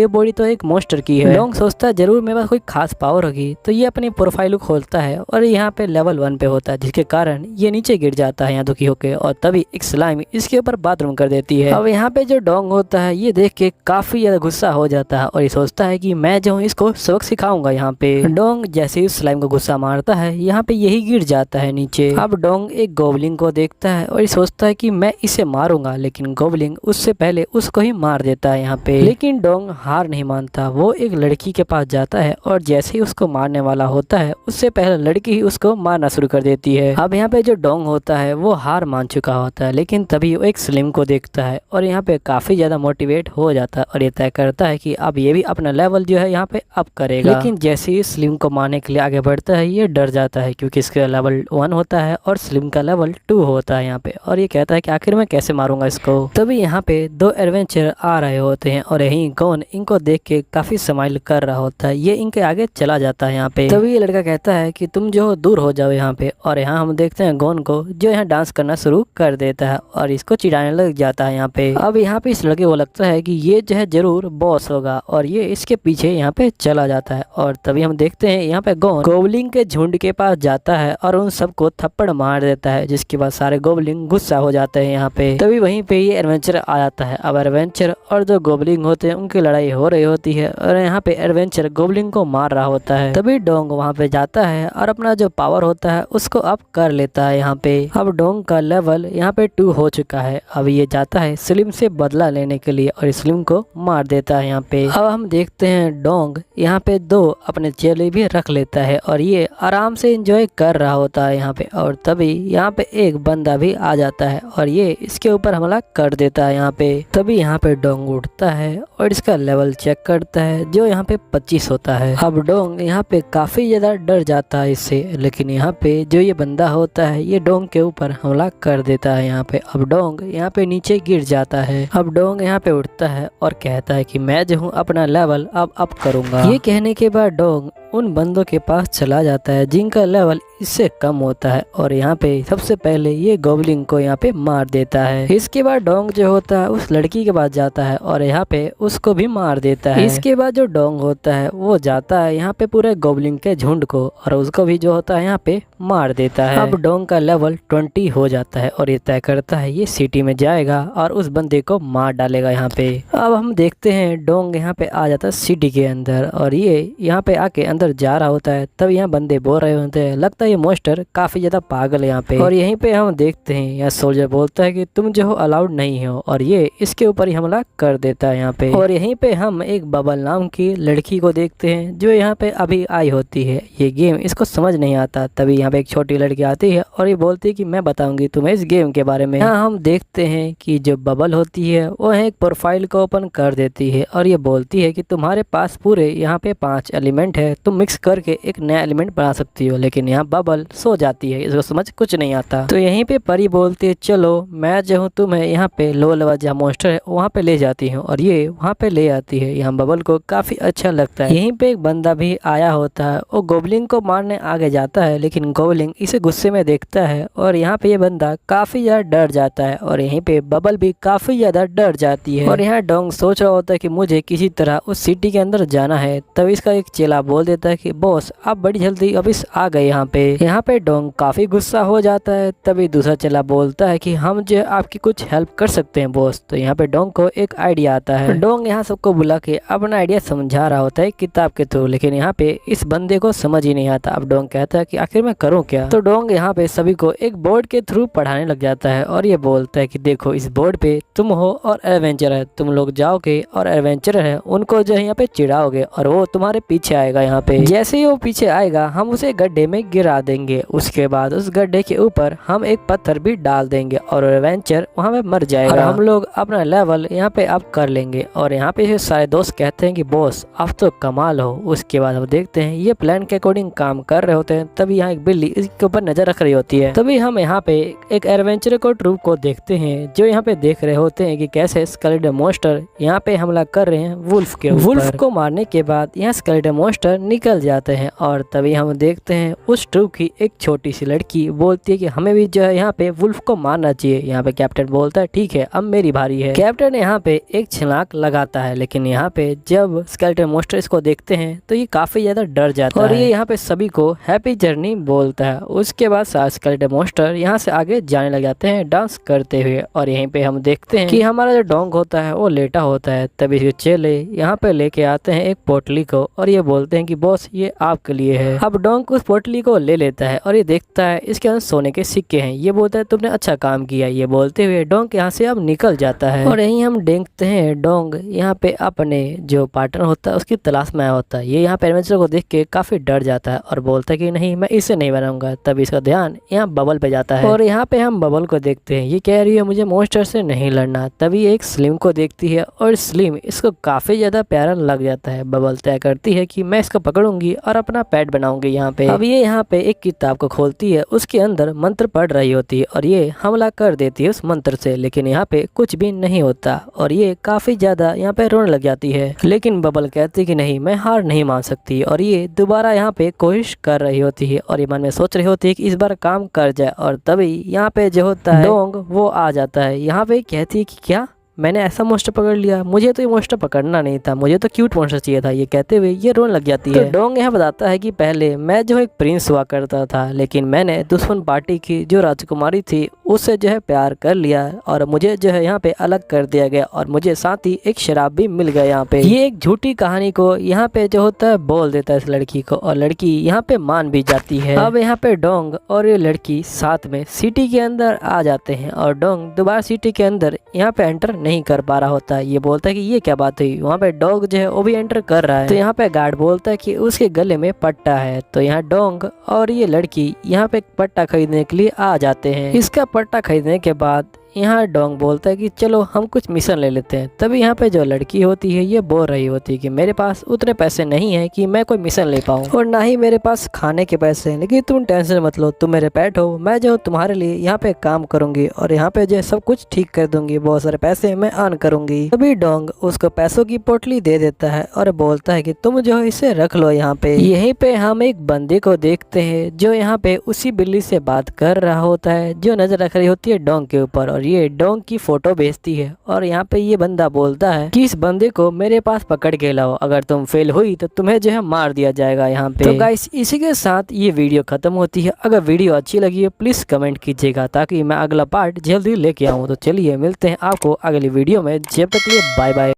बॉडी तो एक मॉन्स्टर की है। डोंग सोचता है जरूर मेरे पास कोई खास पावर होगी तो ये ये अपनी प्रोफाइल खोलता है और यहाँ पे लेवल 1 पे होता है, जिसके कारण ये नीचे गिर जाता है यहाँ दुखी होके, और तभी एक स्लाइम इसके ऊपर बाथरूम कर देती है। अब यहाँ पे जो डोंग होता है ये देख के काफी ज्यादा गुस्सा हो जाता है और ये सोचता है कि मैं जो हूँ इसको सबक सिखाऊंगा। यहाँ पे डोंग जैसे ही स्लाइम को गुस्सा मारता है यहाँ पे यही गिर जाता है नीचे। अब डोंग एक गोबलिन को देखता है और ये सोचता है कि मैं इसे मारूंगा, लेकिन गोबलिन उससे पहले उसको ही मार देता है यहाँ पे। लेकिन डोंग हार नहीं मानता, वो एक लड़की के पास जाता है और जैसे ही उसको मारने वाला होता है उससे पहले लड़की ही उसको मारना शुरू कर देती है। अब यहाँ पे जो डोंग होता है वो हार मान चुका होता है, लेकिन तभी वो एक स्लिम को देखता है और यहाँ पे काफी ज्यादा मोटिवेट हो जाता है और ये तय करता है कि अब ये भी अपना लेवल जो है यहाँ पे अप करेगा। लेकिन जैसे ही स्लिम को मारने के लिए आगे बढ़ता है ये डर जाता है, क्योंकि इसका लेवल 1 होता है और स्लिम का लेवल 2 होता है यहाँ पे, और ये कहता है कि आखिर मैं कैसे मारूंगा इसको। तभी यहाँ पे 2 एडवेंचर आ रहे होते हैं और यही गॉन इनको देख के काफी स्माइल कर रहा होता है, ये इनके आगे चला जाता है यहाँ पे। तभी ये लड़का कहता है कि तुम जो हो दूर हो जाओ यहाँ पे, और यहाँ हम देखते हैं गॉन को जो यहाँ डांस करना शुरू कर देता है और इसको चिढ़ाने लग जाता है यहाँ पे। अब यहाँ पे इस लड़के को लगता है कि ये जो है जरूर बॉस होगा और ये इसके पीछे यहाँ पे चला जाता है, और तभी हम देखते हैं यहाँ पे गॉन गोबलिन के झुंड के पास जाता है और उन सबको थप्पड़ मार देता है, जिसके बाद सारे गोबलिन गुस्सा हो जाते हैं यहाँ पे। तभी वहीं पे ये एडवेंचर आ जाता है। अब एडवेंचर और जो गोबलिन होते हैं उनकी लड़ाई हो रही होती है और यहाँ पे एडवेंचर गोबलिन को मार रहा होता है। तभी डोंग वहाँ पे जाता है और अपना जो पावर होता है उसको अप कर लेता है यहाँ पे। अब डोंग का लेवल यहाँ पे 2 हो चुका है। अब ये जाता है स्लिम से बदला लेने के लिए और स्लिम को मार देता है यहाँ पे। अब हम देखते हैं डोंग यहाँ पे 2 अपने चेले भी रख लेता है और ये आराम से एंजॉय कर रहा होता है यहाँ पे, और तभी यहाँ पे एक बंदा भी आ जाता है और ये इसके ऊपर हमला कर देता है यहाँ पे। तभी यहाँ पे डोंग उठता है और इसका लेवल चेक करता है जो यहाँ पे 25 होता है। अब डोंग यहाँ पे काफी ज्यादा डर जाता है इससे, लेकिन यहाँ पे जो ये बंदा होता है ये डोंग के ऊपर हमला कर देता है यहाँ पे। अब डोंग यहाँ पे नीचे गिर जाता है। अब डोंग यहाँ पे उठता है और कहता है कि मैं जो हूँ अपना लेवल अब अप करूंगा। ये कहने के बाद डोंग उन बंदों के पास चला जाता है जिनका लेवल इससे कम होता है और यहाँ पे सबसे पहले ये गोबलिन को यहाँ पे मार देता है। इसके बाद डोंग जो होता है उस लड़की के पास जाता है और यहाँ पे उसको भी मार देता है। इसके बाद जो डोंग होता है वो जाता है यहाँ पे पूरे गोबलिन के झुंड को और उसको भी जो होता है यहाँ पे मार देता है। अब डोंग का लेवल 20 हो जाता है और ये तय करता है ये सिटी में जाएगा और उस बंदे को मार डालेगा यहाँ पे। अब हम देखते हैं डोंग यहाँ पे आ जाता है सिटी के अंदर और ये यहाँ पे आके अंदर जा रहा होता है। तब यहाँ बंदे बोल रहे होते हैं लगता है ये मोस्टर काफी ज्यादा पागल है यहाँ पे, और यहीं पे हम देखते हैं यहाँ सोल्जर बोलता है कि तुम जो हो अलाउड नहीं हो, और ये इसके ऊपर ही हमला कर देता है यहाँ पे। और यहीं पे हम एक बबल नाम की लड़की को देखते हैं जो यहाँ पे अभी आई होती है। ये गेम इसको समझ नहीं आता। तभी यहाँ पे एक छोटी लड़की आती है और ये बोलती है कि मैं बताऊंगी तुम्हें इस गेम के बारे में। यहाँ हम देखते हैं कि जो बबल होती है वो एक प्रोफाइल को ओपन कर देती है और ये बोलती है कि तुम्हारे पास पूरे यहाँ पे 5 एलिमेंट है, तुम मिक्स करके एक नया एलिमेंट बना सकती हो। लेकिन यहाँ बबल सो जाती है, इसको समझ कुछ नहीं आता। तो यहीं पे परी बोलती है चलो मैं जो हूँ तुम्हें यहाँ पे लो लेवल जहाँ मोस्टर है वहाँ पे ले जाती हूँ, और ये वहाँ पे ले आती है। यहाँ बबल को काफी अच्छा लगता है। यहीं पे एक बंदा भी आया होता है, वो गोबलिन को मारने आगे जाता है लेकिन गोबलिन इसे गुस्से में देखता है और यहाँ पे ये बंदा काफी ज्यादा डर जाता है और यहीं पे बबल भी काफी ज्यादा डर जाती है। और यहाँ डोंग सोच रहा होता है कि मुझे किसी तरह उस सिटी के अंदर जाना है। तब इसका एक चेला बोल देता है कि बॉस आप बड़ी जल्दी अभी आ गए यहाँ पे। यहाँ पे डोंग काफी गुस्सा हो जाता है। तभी दूसरा चेला बोलता है कि हम जो आपकी कुछ हेल्प कर सकते हैं बॉस। तो यहाँ पे डोंग को एक आइडिया आता है। डोंग यहाँ सबको बुला के अपना आइडिया समझा रहा होता है किताब के थ्रू, लेकिन यहाँ पे इस बंदे को समझ ही नहीं आता। अब डोंग कहता है कि आखिर मैं करूँ क्या। तो डोंग यहाँ पे सभी को एक बोर्ड के थ्रू पढ़ाने लग जाता है और ये बोलता है कि देखो इस बोर्ड पे तुम हो और एडवेंचर है, तुम लोग जाओगे और एडवेंचर है उनको जो है यहाँ पे चिढ़ाओगे और वो तुम्हारे पीछे आएगा। यहाँ पे जैसे ही वो पीछे आएगा हम उसे गड्ढे में गिरा देंगे। उसके बाद उस गड्ढे के ऊपर हम एक पत्थर भी डाल देंगे और एडवेंचर वहाँ पे मर जाएगा और हम लोग अपना लेवल यहाँ पे अप कर लेंगे। और यहाँ पे सारे दोस्त कहते हैं कि बॉस आप तो कमाल हो। उसके बाद हम देखते हैं ये प्लान के अकॉर्डिंग काम कर रहे होते हैं। तभी यहाँ एक बिल्ली इसके ऊपर नजर रख रही होती है। तभी हम यहाँ पे एक एडवेंचर को ट्रूप को देखते हैं जो यहाँ पे देख रहे होते हैं कि कैसे स्केलेटन मॉन्स्टर यहाँ पे हमला कर रहे हैं वुल्फ के ऊपर। वुल्फ को मारने के बाद यहाँ स्केलेटन मॉन्स्टर निकल जाते हैं और तभी हम देखते हैं उस ट्रूप क्रू की एक छोटी सी लड़की बोलती है कि हमें भी जो है यहाँ पे वुल्फ को मारना चाहिए। यहाँ पे कैप्टन बोलता है ठीक है अब मेरी बारी है। कैप्टन यहाँ पे एक छलांग लगाता है, लेकिन यहाँ पे जब स्केलेटन मॉन्स्टर इसको देखते हैं तो ये काफी ज्यादा डर जाता है और ये यहाँ पे सभी को हैप्पी जर्नी बोलता है। उसके बाद स्केलेटन मॉन्स्टर यहाँ से आगे जाने लग जाते हैं डांस करते हुए और यहीं पे हम देखते हैं कि हमारा जो डोंग होता है वो लेटा होता है। तभी इसके चेले यहाँ पे लेके आते हैं एक पोटली को और ये बोलते हैं कि बॉस ये आपके लिए है। अब डोंग उस पोटली को ले लेता है और ये देखता है इसके अंदर सोने के सिक्के हैं। ये बोलता है तुमने अच्छा काम किया। ये बोलते हुए डोंग यहाँ से अब निकल जाता है और यहीं हम देखते हैं डोंग यहाँ पे अपने जो पार्टनर होता है उसकी तलाश में आया होता है। ये यहाँ पे एडवेंचर को देख के काफी डर जाता है और बोलता है कि नहीं मैं इसे नहीं बनाऊंगा। तभी इसका ध्यान यहाँ बबल पे जाता है और यहाँ पे हम बबल को देखते हैं। ये कह रही है मुझे मॉन्स्टर से नहीं लड़ना। तभी एक स्लिम को देखती है और स्लिम इसको काफी ज्यादा प्यारा लग जाता है। बबल तय करती है कि मैं इसको पकड़ूंगी और अपना पेट बनाऊंगी यहाँ पे। अब ये यहाँ पे एक किताब को खोलती है, उसके अंदर मंत्र पढ़ रही होती है और ये हमला कर देती है उस मंत्र से, लेकिन यहाँ पे कुछ भी नहीं होता और ये काफी ज्यादा यहाँ पे रोने लग जाती है। लेकिन बबल कहती है कि नहीं मैं हार नहीं मान सकती और ये दोबारा यहाँ पे कोशिश कर रही होती है और ये मन में सोच रही होती है कि इस बार काम कर जाए। और तभी यहाँ पे जो होता है डोंग वो आ जाता है। यहाँ पे कहती है कि क्या मैंने ऐसा मॉन्स्टर पकड़ लिया, मुझे तो ये मॉन्स्टर पकड़ना नहीं था, मुझे तो क्यूट मॉन्स्टर चाहिए था। ये कहते हुए ये रोने लग जाती है। तो डोंग यहाँ बताता है कि पहले मैं जो एक प्रिंस हुआ करता था, लेकिन मैंने दुश्मन पार्टी की जो राजकुमारी थी उससे जो है प्यार कर लिया और मुझे जो है यहाँ पे अलग कर दिया गया और मुझे साथ ही एक शराब भी मिल गया। यहाँ पे ये एक झूठी कहानी को यहाँ पे जो होता है बोल देता है इस लड़की को और लड़की यहाँ पे मान भी जाती है। अब यहाँ पे डोंग और ये लड़की साथ में सिटी के अंदर आ जाते हैं और डोंग दोबारा सिटी के अंदर यहाँ पे एंटर नहीं कर पा रहा होता है। ये बोलता है कि ये क्या बात हुई। वहाँ पे डोंग जो है वो भी एंटर कर रहा है। तो यहाँ पे गार्ड बोलता है कि उसके गले में पट्टा है। तो यहाँ डोंग और ये लड़की यहाँ पे पट्टा खरीदने के लिए आ जाते हैं। इसका पट्टा खरीदने के बाद यहाँ डोंग बोलता है कि चलो हम कुछ मिशन ले लेते हैं। तभी यहाँ पे जो लड़की होती है ये बोल रही होती है कि मेरे पास उतने पैसे नहीं है कि मैं कोई मिशन ले पाऊँ और ना ही मेरे पास खाने के पैसे हैं, लेकिन तुम टेंशन मत लो, तुम मेरे पेट हो, मैं जो तुम्हारे लिए यहाँ पे काम करूंगी और यहाँ पे जो सब कुछ ठीक कर दूंगी, बहुत सारे पैसे मैं अर्न करूंगी। तभी डोंग उसको पैसों की पोटली दे देता है और बोलता है कि तुम जो है इसे रख लो यहाँ पे। यहीं पे हम एक बंदे को देखते हैं जो यहाँ पे उसी बिल्ली से बात कर रहा होता है जो नजर रख रही होती है डोंग के ऊपर और ये डोंग की फोटो भेजती है और यहाँ पे ये बंदा बोलता है कि इस बंदे को मेरे पास पकड़ के लाओ, अगर तुम फेल हुई तो तुम्हें जो है मार दिया जाएगा यहाँ पे। तो गाइस इसी के साथ ये वीडियो खत्म होती है। अगर वीडियो अच्छी लगी है प्लीज कमेंट कीजिएगा ताकि मैं अगला पार्ट जल्दी लेके आऊँ। तो चलिए मिलते हैं आपको अगली वीडियो में, जब तक के लिए बाय बाय।